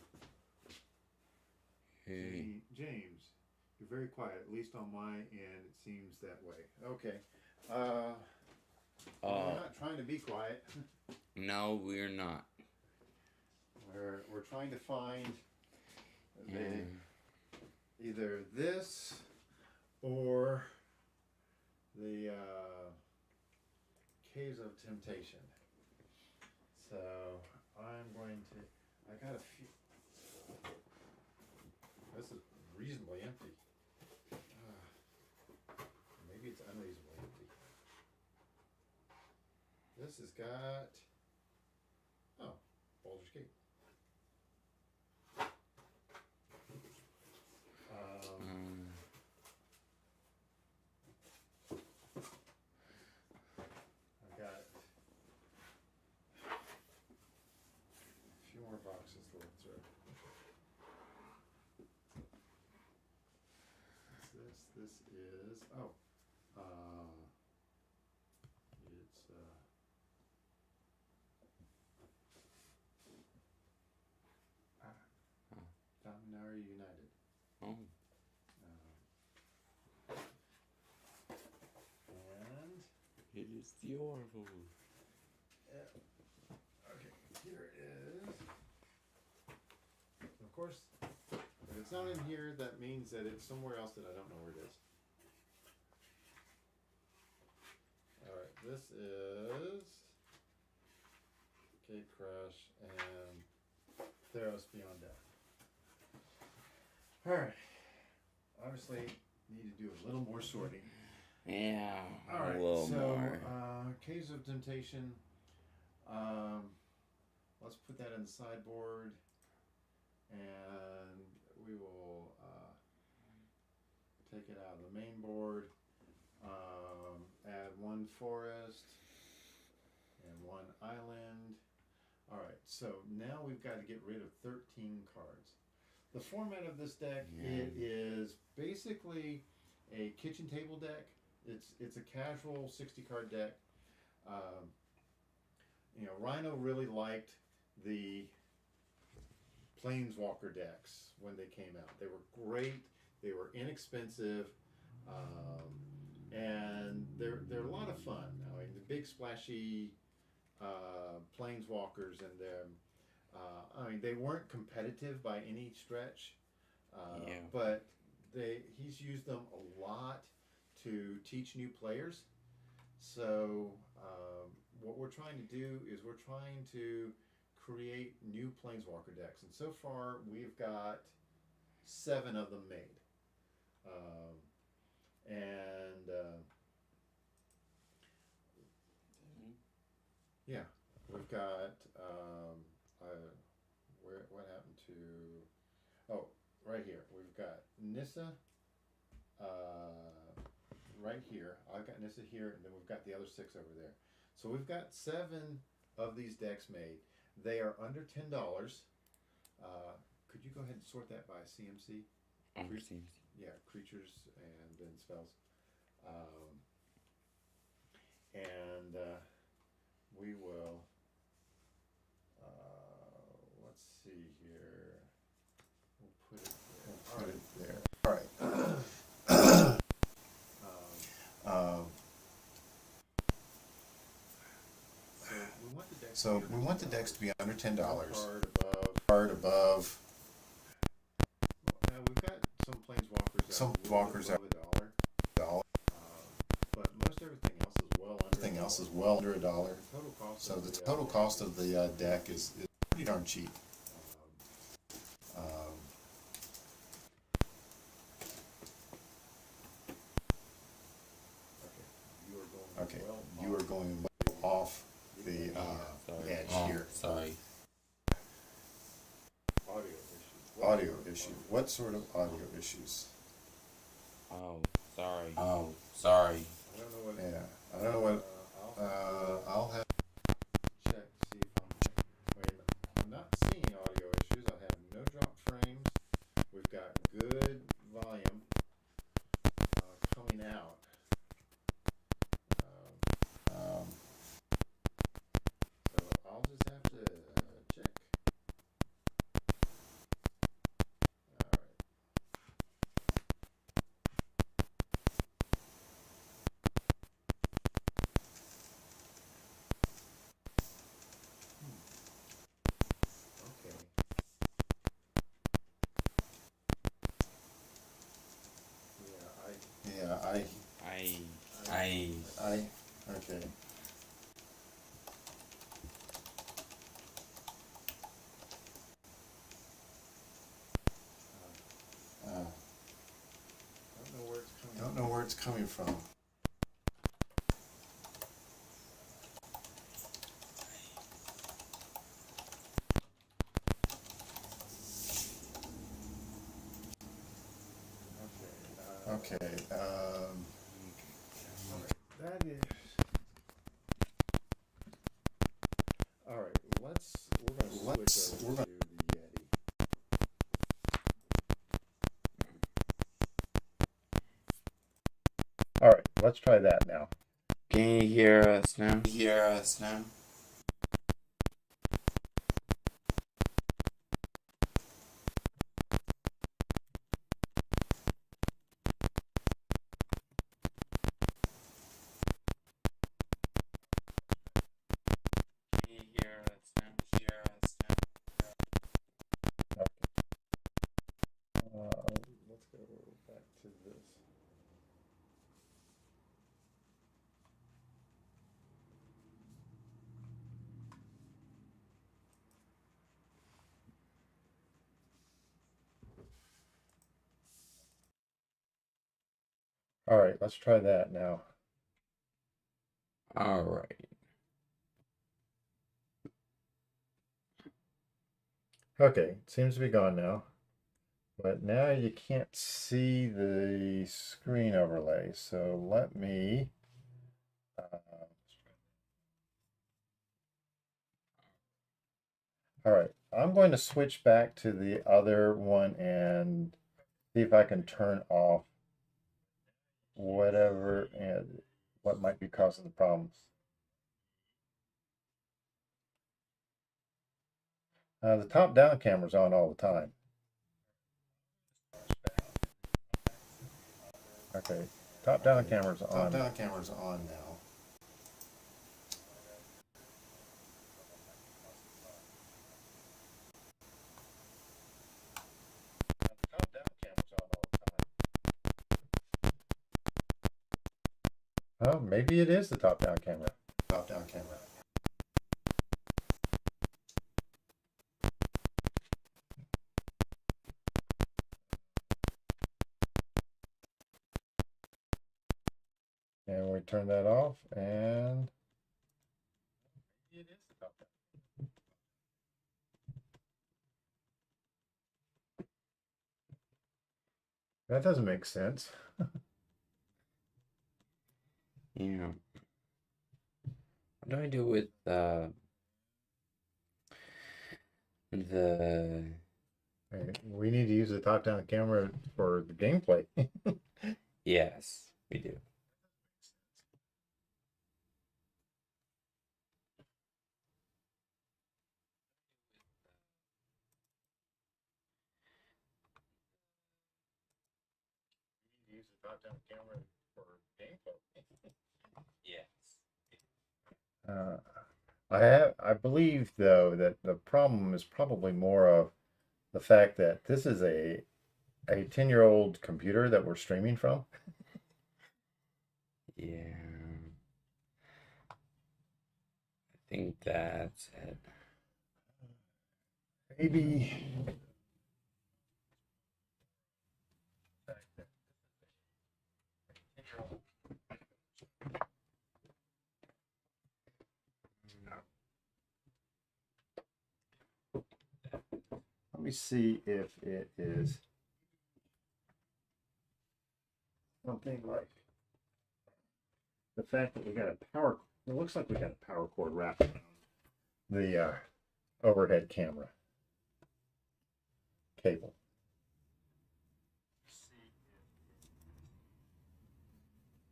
Hey. James, you're very quiet, at least on my end it seems that way. Okay. We're not trying to be quiet. No, we're not. We're trying to find either this or the Caves of Temptation. So I'm going to. I got a few. This is reasonably empty. Maybe it's unreasonably empty. This has got. Oh, Baldur's Gate. I've got a few more boxes to look through. This is it's Dominaria United. Oh. Beautiful. Okay, here it is. Of course, if it's not in here, that means that it's somewhere else that I don't know where it is. Alright, this is Gate Crash and Theros Beyond Death. Alright. Obviously, need to do a little more sorting. Yeah, Alright, a little so, more. Caves of Temptation. Let's put that in the sideboard. And we will take it out of the main board. Add one forest and one island. Alright, so now we've got to get rid of 13 cards. The format of this deck, it is basically a kitchen table deck. It's a casual 60 card deck. You know, Rhino really liked the Planeswalker decks when they came out. They were great. They were inexpensive, and they're a lot of fun. I mean, the big splashy Planeswalkers and them. I mean, they weren't competitive by any stretch, but he's used them a lot to teach new players. So what we're trying to do is we're trying to create new Planeswalker decks, and so far we've got 7 of them made. Yeah, we've got what happened to? Oh, right here. We've got Nissa. Right here. I've got Nissa here, and then we've got the other 6 over there. So we've got 7 of these decks made. They are under $10. Could you go ahead and sort that by CMC? Under CMC. Yeah, creatures and then spells. We will. Let's see here. We'll put it there. All right. So we want the decks to be under $10. Card above. We've got some Planeswalkers. Some Walkers are $1. But most everything else is well under $1. So the total cost of the deck is pretty darn cheap. Okay, you are going off the edge here. Sorry. Audio issue. What sort of audio issues? Oh, sorry. Sorry. I don't know what. I'll have to check to see if I'm not seeing audio issues. I have no drop frames. We've got good volume coming out. So I'll just have to check. All right. Okay. Okay. Don't know where it's coming from. Okay. That is. All right. We're going to switch over to the Yeti. All right. Let's try that now. Can you hear us now? to this. All right, let's try that now. All right. Okay, it seems to be gone now. But now you can't see the screen overlay. So let me all right, I'm going to switch back to the other one and see if I can turn off whatever and what might be causing the problems. The top-down camera's on all the time. Okay, top-down camera's on. Top-down camera's on now. Top-down camera's on all the time. Oh, maybe it is the top-down camera. Top-down camera. And we turn that off, and maybe it is the top-down. That doesn't make sense. Yeah. What do I do with the Hey, we need to use the top-down camera for the gameplay. Yes, we do. Use the top-down camera for gameplay. Yes. I believe though that the problem is probably more of the fact that this is a 10-year-old computer that we're streaming from. Yeah. I think that's it. Maybe. Let me see if it is something like the fact that we got a power. It looks like we got a power cord wrapped around the overhead camera cable.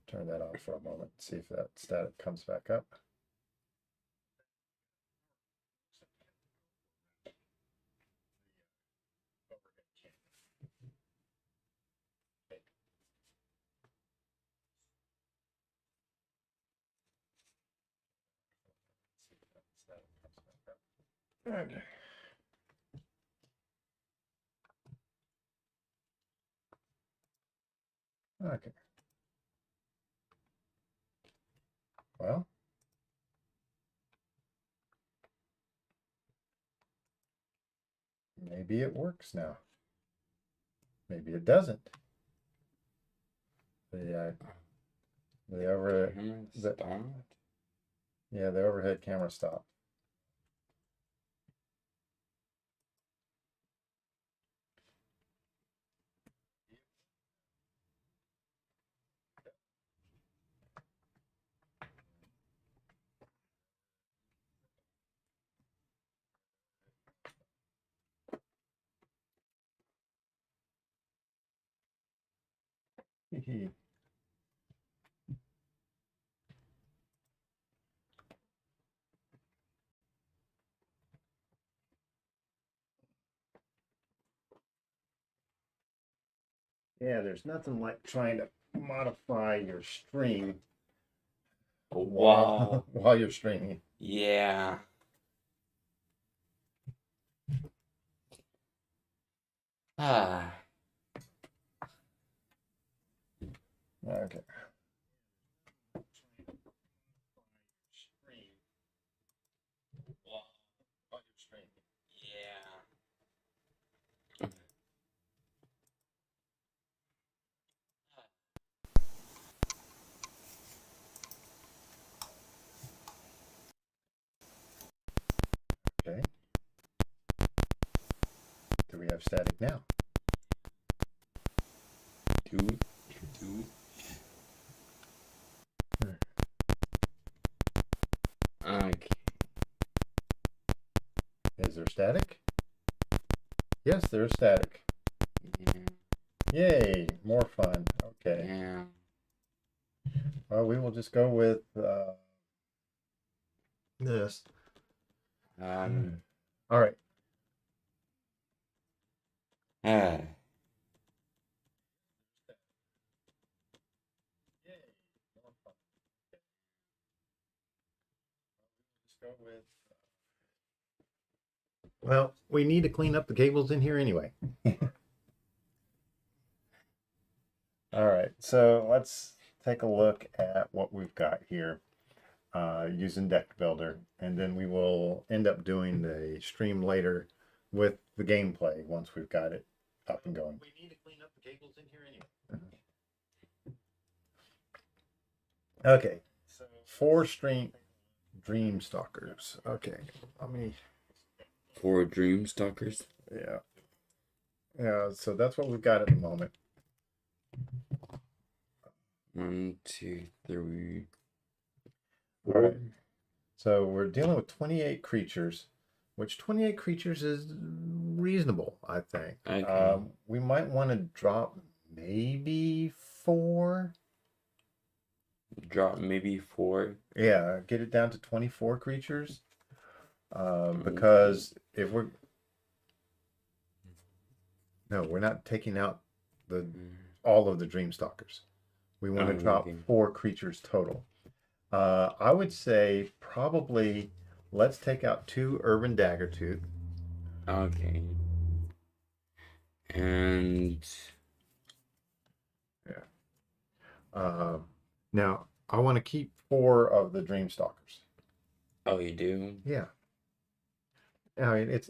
Turn that off for a moment. See if that static comes back up. Okay. Okay. Well, maybe it works now. Maybe it doesn't. The overhead yeah, the overhead camera stopped. Yeah, there's nothing like trying to modify your stream Wow. while you're streaming. Yeah. Ah. Okay. Okay. Do we have static now? Do. Okay. Is there static? Yes, there's static. Yeah. Yay, more fun. Okay. Yeah. Well, we will just go with this. All right. Uh, Well, we need to clean up the cables in here anyway. All right, so let's take a look at what we've got here using Deck Builder, and then we will end up doing the stream later with the gameplay once we've got it up and going. We need to clean up the cables in here anyway. Okay, so 4 Dream Stalkers. Okay, let me. 4 Dream Stalkers. Yeah. Yeah, so that's what we've got at the moment. 1, 2, 3. All right. So we're dealing with 28 creatures, which 28 creatures is reasonable, I think. Okay. We might want to drop maybe 4. Drop maybe 4. Yeah, get it down to 24 creatures. Because if we're... No, we're not taking out all of the Dream Stalkers. We want to drop 4 creatures total. I would say probably let's take out 2 Urban Daggertooth. Okay. And yeah. Now I want to keep 4 of the Dream Stalkers. oh, you do? Yeah. I mean, it's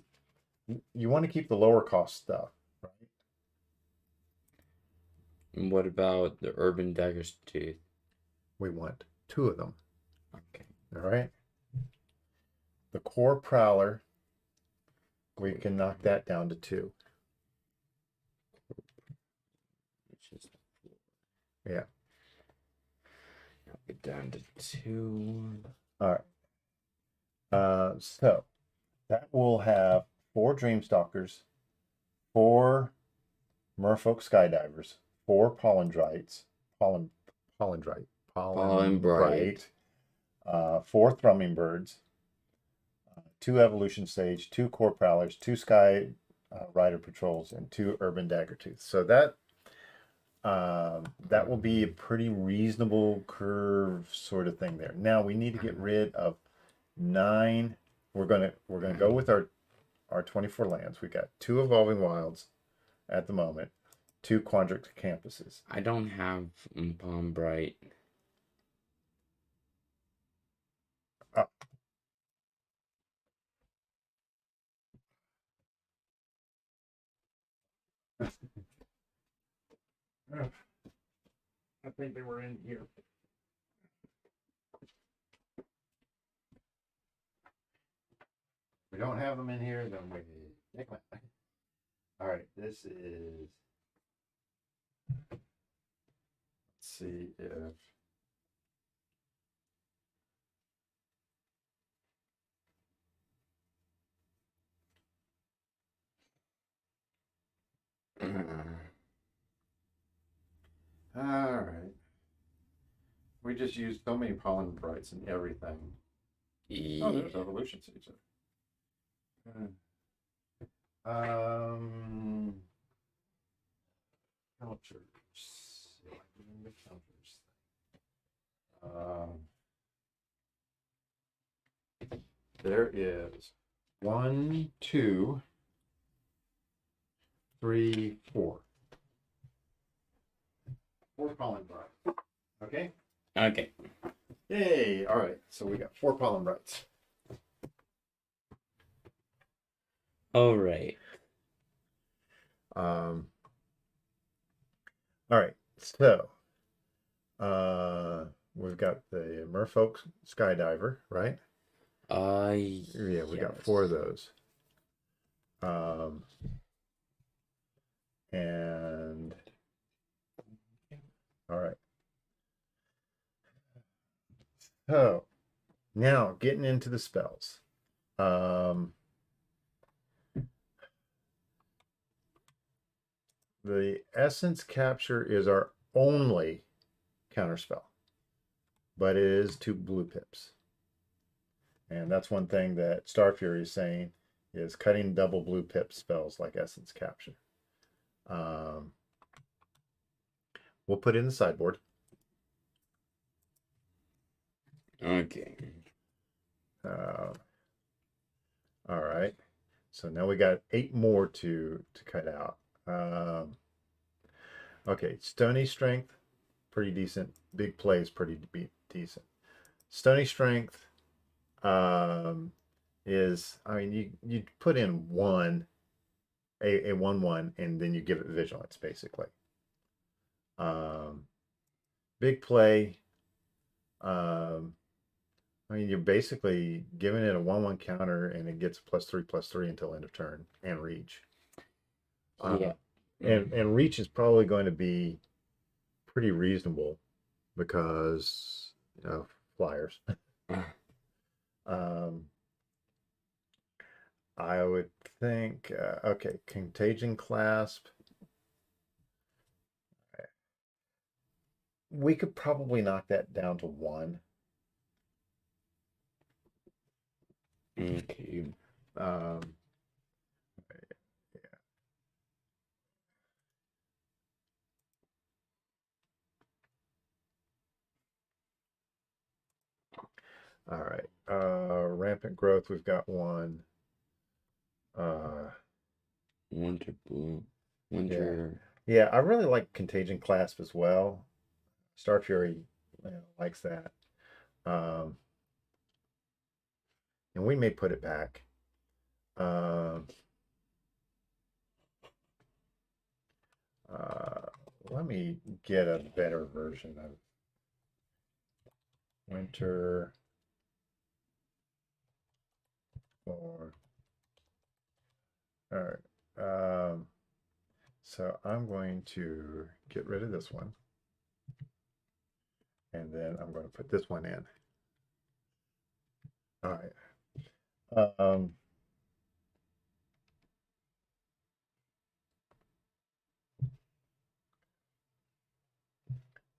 you want to keep the lower cost stuff, right? And what about the Urban Dagger's Tooth? We want 2 of them. Okay. All right. The Core Prowler, we can knock that down to 2. Which is 4. Yeah. Knock it down to 2. All right. So that will have 4 Dreamstalkers, 4 Merfolk Skydivers, 4 Pollen Bright, 4 Thrumming Birds, 2 Evolution Sage, 2 Core Prowlers, 2 Sky Rider Patrols, and 2 Urban Daggertooth. So that will be a pretty reasonable curve sort of thing there. Now we need to get rid of 9. We're gonna go with our 24 lands. We got 2 Evolving Wilds at the moment, 2 Quandrix Campuses. I don't have Palm Bright. I think they were in here. We don't have them in here, then we take them. All right, this is. Let's see if. All right. We just used so many pollen brights and everything. Yeah. Oh, there's evolution seeds. Counters. The counters. There is 1, 2, 3, 4. 4 pollen bright. Okay. Okay. Yay! All right. So we got 4 pollen brights. All right. All right. So, we've got the Merfolk Skydiver, right? Yeah, we got 4 of those. And all right. So now getting into the spells. The Essence Capture is our only counterspell, but it is 2 blue pips. And that's one thing that Star Fury is saying is cutting double blue pip spells like Essence Capture. We'll put it in the sideboard. Okay. All right. So now we got 8 more to cut out. Okay, Stony Strength, pretty decent. Big Play is pretty decent. Stony Strength is, I mean, you put in a 1/1, and then you give it Vigilance, basically. Big Play, I mean, you're basically giving it a 1/1 counter, and it gets +3/+3 until end of turn, and reach. Yeah. And reach is probably going to be pretty reasonable because, you know, flyers. I would think, okay, Contagion Clasp. We could probably knock that down to 1. Okay. Yeah. All right. Rampant Growth, we've got 1. Winter Blue. Winter. Yeah, I really like Contagion Clasp as well. Star Fury, you know, likes that. And we may put it back. Let me get a better version of Winter or all right. So I'm going to get rid of this one. And then I'm going to put this one in. All right. A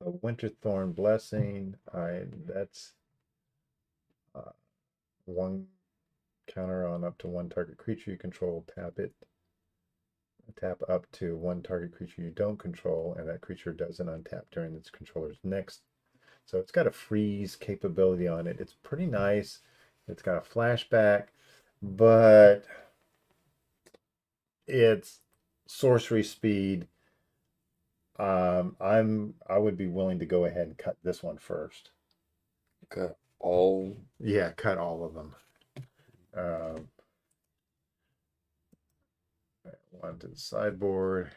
Winterthorn Blessing. That's 1 counter on up to 1 target creature you control. Tap it. Tap up to 1 target creature you don't control, and that creature doesn't untap during its controller's next. So it's got a freeze capability on it. It's pretty nice. It's got a flashback, but it's sorcery speed. I would be willing to go ahead and cut this one first. Cut all. Yeah, cut all of them. One to the sideboard.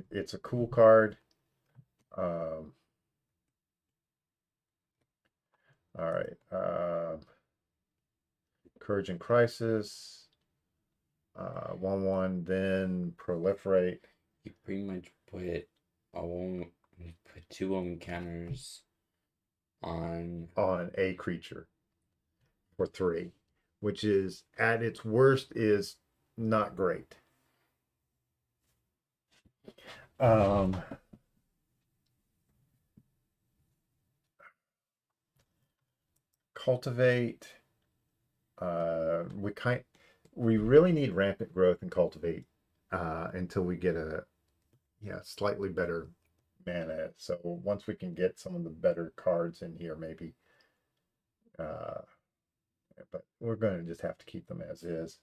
It's a cool card. All right. Courage in Crisis. 1/1, then Proliferate. You pretty much put 2 counters on a creature for 3, which is at its worst is not great. Cultivate. We really need Rampant Growth and Cultivate until we get a slightly better mana. So once we can get some of the better cards in here, maybe. But we're going to just have to keep them as is.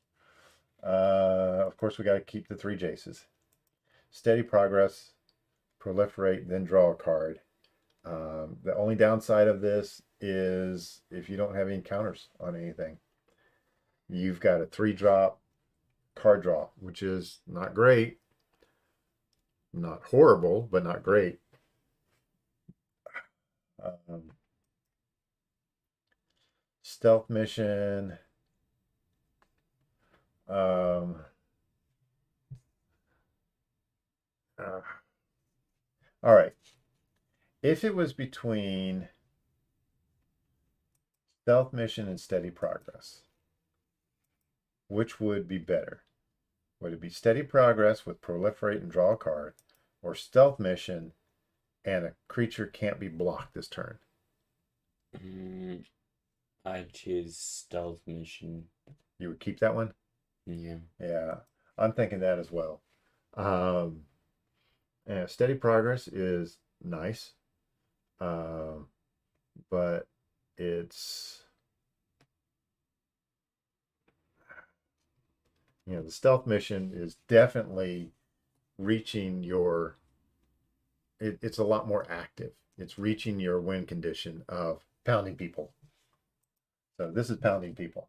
Of course, we got to keep the 3 Jaces. Steady Progress. proliferate, then draw a card. The only downside of this is if you don't have any counters on anything. You've got a 3-drop card draw, which is not great. Not horrible, but not great. Stealth mission. All right. If it was between stealth mission and steady progress, which would be better? Would it be steady progress with proliferate and draw a card, or stealth mission and a creature can't be blocked this turn? I choose stealth mission. You would keep that one? Yeah. Yeah, I'm thinking that as well. And steady progress is nice, but it's, the stealth mission is definitely reaching your, it's a lot more active. It's reaching your win condition of pounding people. So this is pounding people.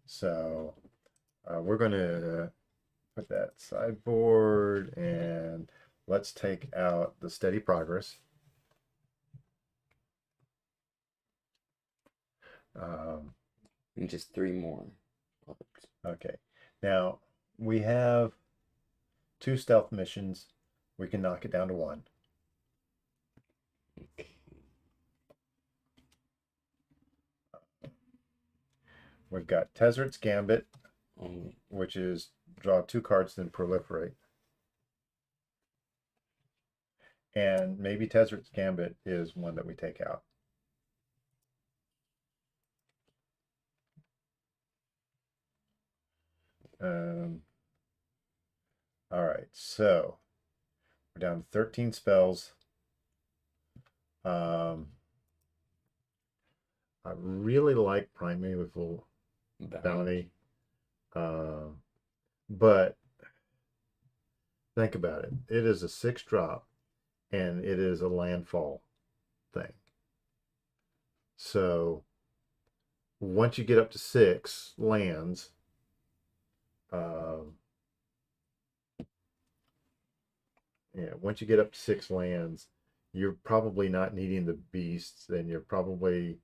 So we're going to put that sideboard, and let's take out the steady progress. And just 3 more. Okay. Now we have 2 stealth missions. We can knock it down to 1. Okay. We've got Tezzeret's Gambit, which is draw 2 cards, then proliferate. And maybe Tezzeret's Gambit is one that we take out. All right, so we're down to 13 spells. I really like Primeval Bounty, but think about it. It is a 6-drop, and it is a landfall thing. So once you get up to 6 lands, once you get up to 6 lands, you're probably not needing the beasts, and you're probably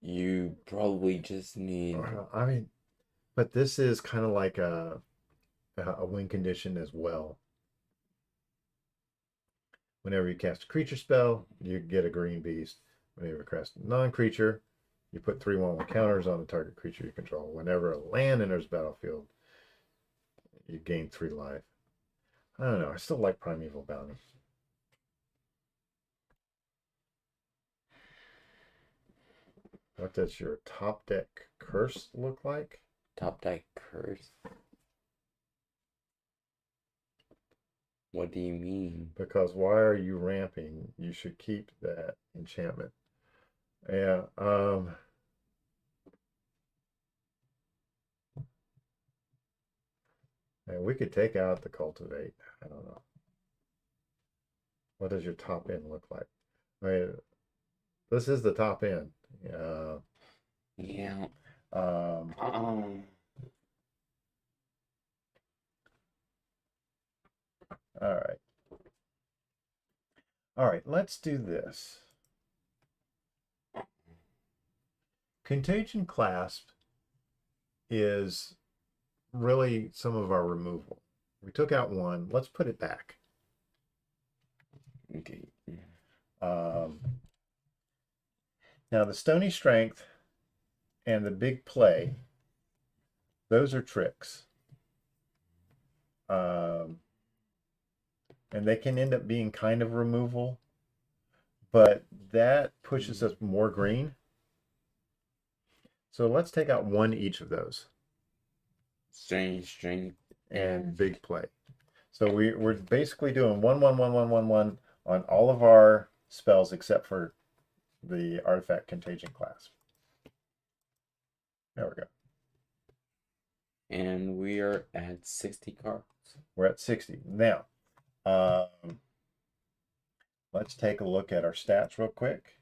you probably just need, I mean, but this is kind of like a win condition as well. Whenever you cast a creature spell, you get a green beast. Whenever you cast a non-creature, you put 3/1 counters on the target creature you control. Whenever a land enters the battlefield, you gain 3 life. I don't know. I still like Primeval Bounty. What does your top deck curse look like? Top deck curse? What do you mean? Because why are you ramping? You should keep that enchantment. Yeah. And we could take out the cultivate. I don't know. What does your top end look like? I mean, this is the top end. Yeah. All right, let's do this. Contagion Clasp is really some of our removal. We took out 1. Let's put it back. Okay. Now the Stony Strength and the Big Play, those are tricks. And they can end up being kind of removal, but that pushes us more green. So let's take out 1 each of those. Stony Strength and Big Play. So we're basically doing 1/1/1/1/1/1 on all of our spells except for the Artifact Contagion Clasp. There we go. And we are at 60 cards. We're at 60 now. Let's take a look at our stats real quick.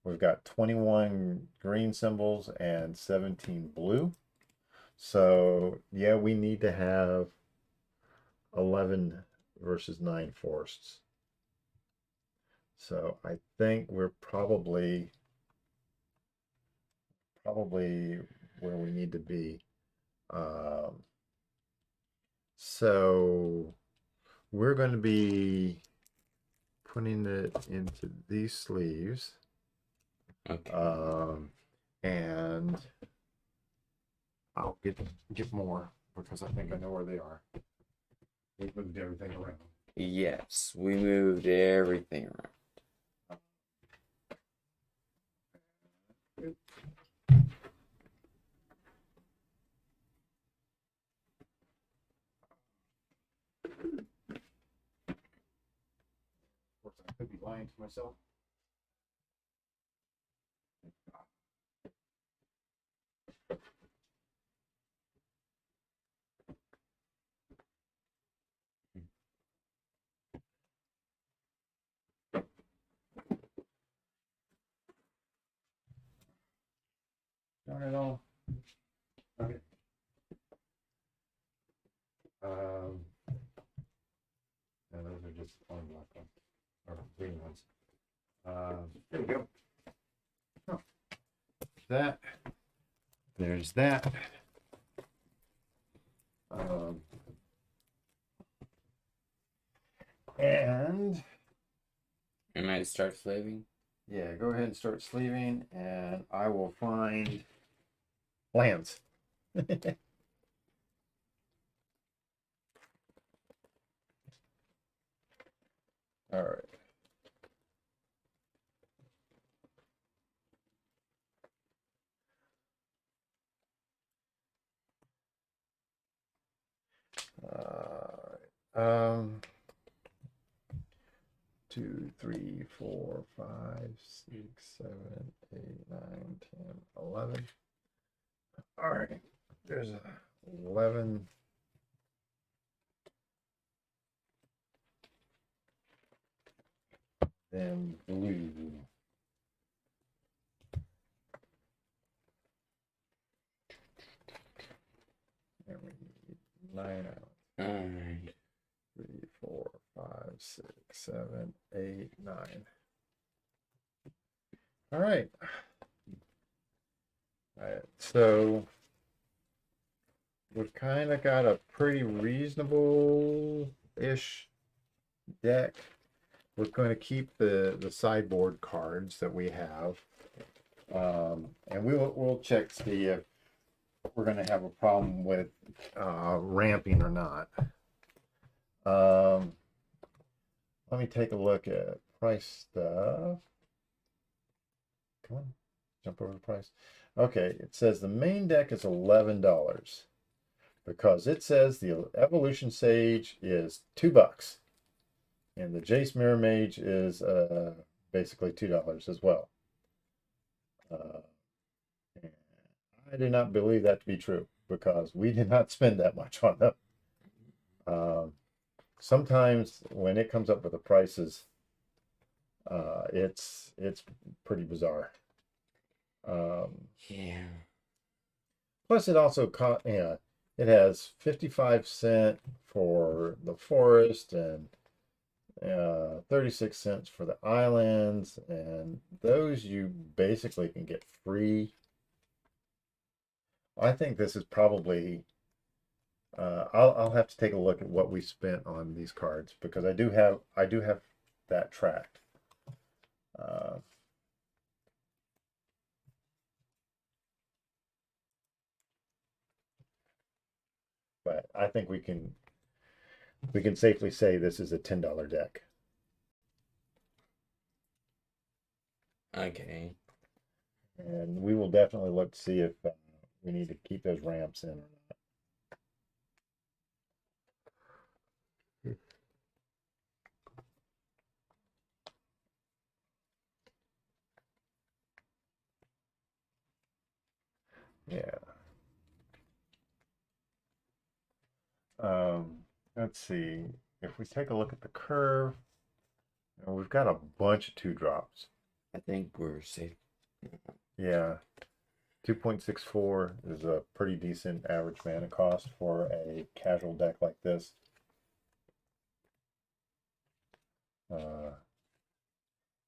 We've got 21 green symbols and 17 blue. So yeah, we need to have 11 versus 9 forests. So I think we're probably where we need to be. So we're going to be putting it into these sleeves. Okay. And I'll get more because I think I know where they are. We moved everything around. Yes, we moved everything around. Of course, I could be lying to myself. Darn it all. Okay. No, those are just plain black ones or green ones. There we go. Oh. That. There's that. And I start sleeving? Yeah, go ahead and start sleeving, and I will find lands. All right. Um, 2, 3, 4, 5, 6, 7, 8, 9, 10, 11. All right, there's 11. Then blue. And we need 9 out. All right. 3, 4, 5, 6, 7, 8, 9. All right. All right. So we've kind of got a pretty reasonable-ish deck. We're going to keep the sideboard cards that we have, and we'll check to see if we're going to have a problem with ramping or not. Let me take a look at price stuff. Come on, jump over the price. Okay, it says the main deck is $11 because it says the Evolution Sage is $2, and the Jace Mirror Mage is basically $2 as well. I do not believe that to be true because we did not spend that much on them. Sometimes when it comes up with the prices, it's pretty bizarre. Yeah. Plus, it also it has 55 cents for the forest and 36 cents for the islands, and those you basically can get free. I think this is probably. I'll have to take a look at what we spent on these cards because I do have that tracked. But I think we can safely say this is a $10 deck. Okay. And we will definitely look to see if we need to keep those ramps in or not. Yeah. Let's see. If we take a look at the curve, we've got a bunch of 2-drops. I think we're safe. Yeah. 2.64 is a pretty decent average mana cost for a casual deck like this.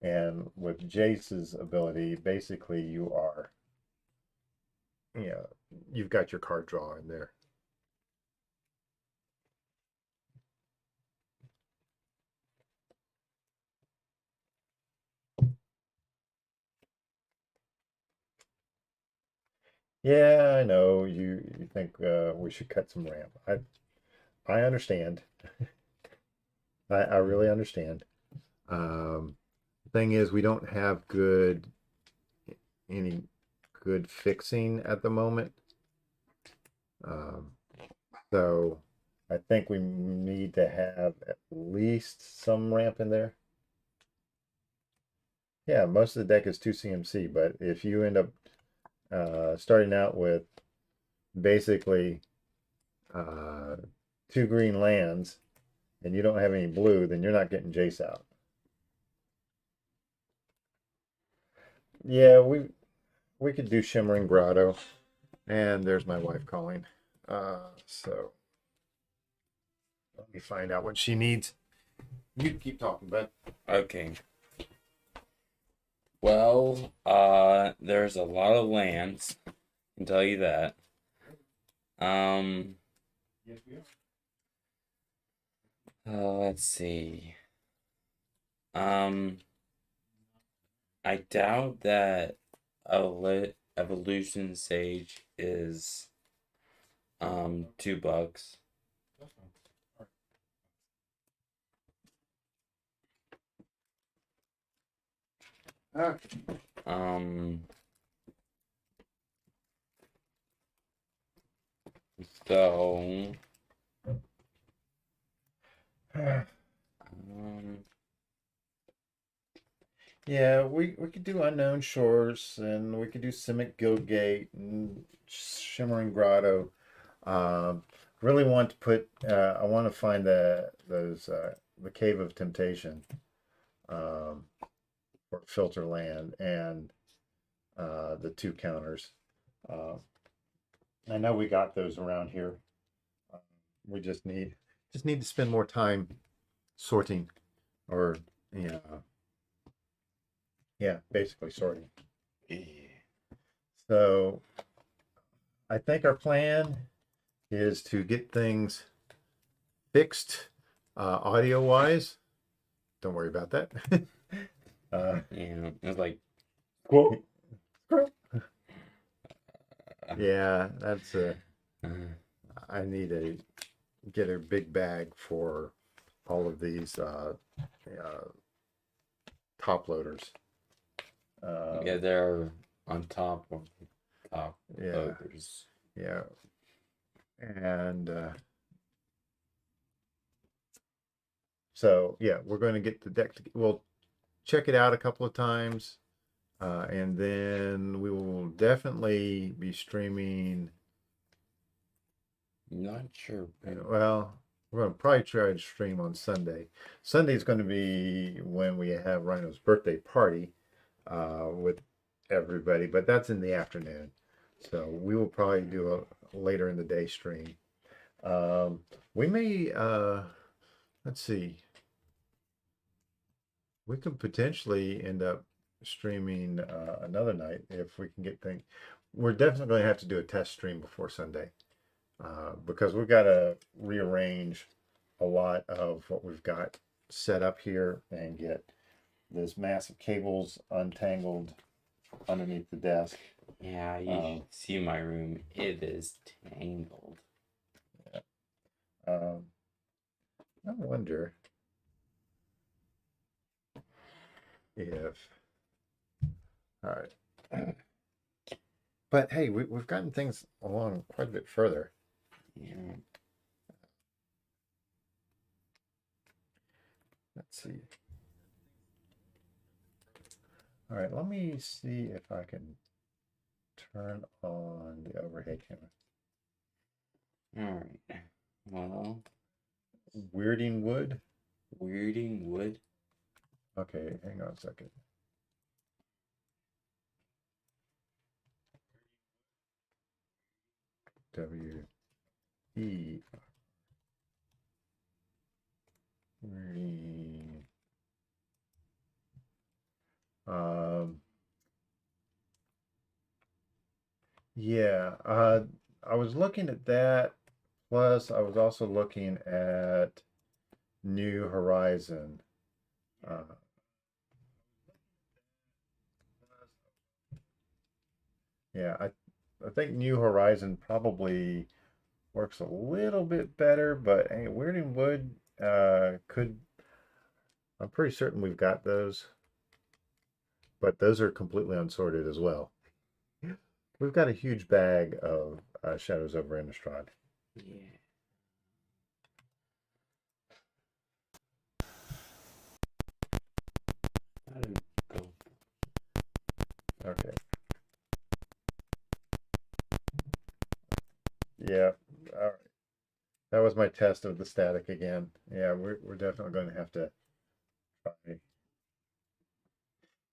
And with Jace's ability, basically you've got your card draw in there. Yeah, I know you think we should cut some ramp. I understand. I really understand. Thing is, we don't have any good fixing at the moment. So I think we need to have at least some ramp in there. Yeah, most of the deck is 2 CMC, but if you end up starting out with basically 2 green lands and you don't have any blue, then you're not getting Jace out. Yeah, we could do Shimmering Grotto. And there's my wife calling. So let me find out what she needs. You keep talking, bud. Okay. Well, there's a lot of lands. I can tell you that. Yes, we are. Let's see. I doubt that Evolution Sage is $2. Okay. So yeah, we could do Unknown Shores and we could do Simic Guildgate and Shimmering Grotto. Really want to put I want to find the Cave of Temptation for filter land and the 2 counters. I know we got those around here. We just need to spend more time sorting, or basically sorting. So I think our plan is to get things fixed audio wise. Don't worry about that. yeah, it's like yeah, that's I need to get a big bag for all of these top loaders. yeah, they're on top of the top Yeah. loaders. Yeah. And so yeah, we're going to get the deck. We'll check it out a couple of times, and then we will definitely be streaming. Not sure. Well, we're going to probably try to stream on Sunday. Sunday is going to be when we have Rhino's birthday party with everybody, but that's in the afternoon. So we will probably do a later in the day stream. We may, let's see, we could potentially end up streaming another night if we can get things. We're definitely going to have to do a test stream before Sunday because we've got to rearrange a lot of what we've got set up here and get this massive cables untangled underneath the desk. Yeah, you should see my room. It is tangled. I wonder if, all right. But hey, we've gotten things along quite a bit further. Yeah. Let's see. All right, let me see if I can turn on the overhead camera. Alright. Well, Weirding wood. weirding wood. Okay, hang on a second. W-E. Yeah, I was looking at that. Plus, I was also looking at New Horizon. Yeah, I think New Horizon probably works a little bit better, but hey, Weirding Wood could. I'm pretty certain we've got those, but those are completely unsorted as well. We've got a huge bag of Shadows over Innistrad. Yeah. I don't go. Okay. Yeah. All right. That was my test of the static again. Yeah, we're definitely going to have to try.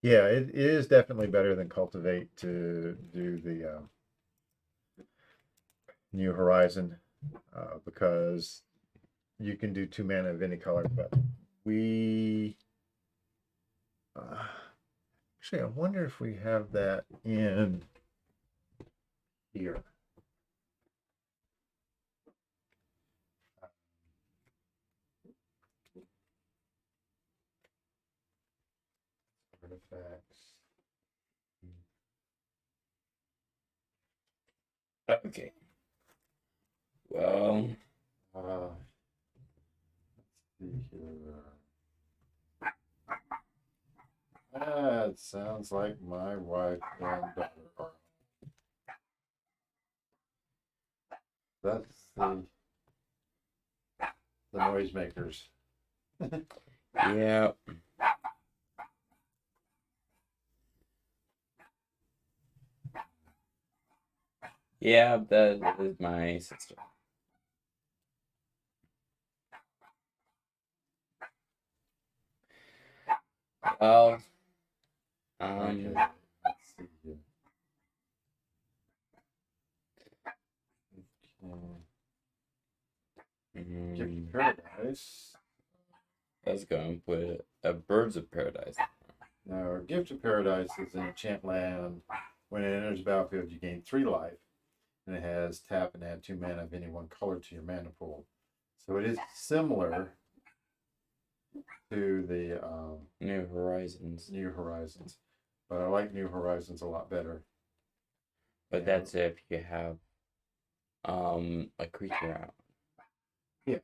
Yeah, it is definitely better than Cultivate to do the New Horizon because you can do 2 mana of any color, but we actually I wonder if we have that in here. Artifacts. Okay. Well, Let's see here. It sounds like my wife and daughter are. That's the noisemakers. yeah. Yeah, that is my sister. Well, Okay, let's see here. Gift of Paradise. let's go and put a Birds of Paradise. Now, Gift of Paradise is an enchant land. When it enters the battlefield, you gain 3 life, and it has tap and add 2 mana of any one color to your mana pool. So it is similar to the New Horizons. New Horizons, but I like New Horizons a lot better. But that's if you have a creature out. Yeah.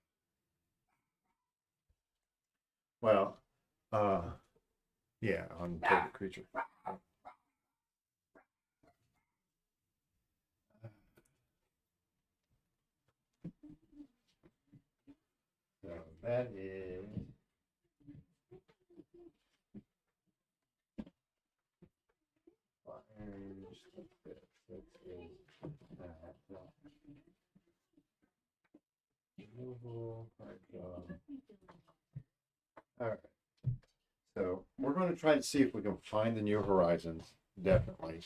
Well, yeah, on target creature. So that is. All right. So we're going to try to see if we can find the New Horizons. Definitely.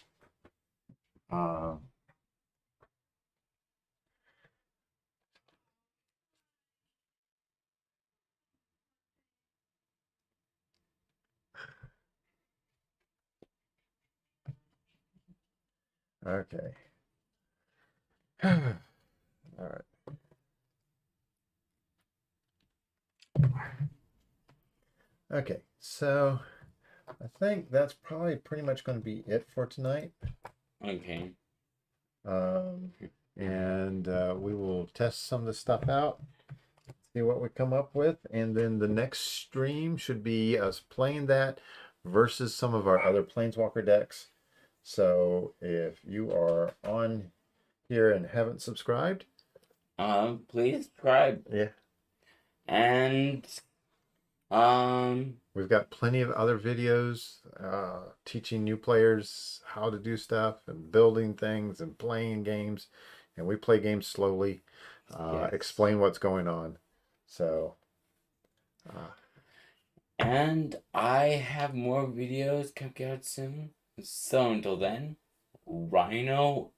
Okay. All right. Okay, so I think that's probably pretty much going to be it for tonight. Okay. And we will test some of the stuff out, see what we come up with, and then the next stream should be us playing that versus some of our other Planeswalker decks. So if you are on here and haven't subscribed, Please subscribe. yeah, And We've got plenty of other videos teaching new players how to do stuff and building things and playing games. And we play games slowly, Yes. explain what's going on. So, And I have more videos coming out soon. So until then, Rhino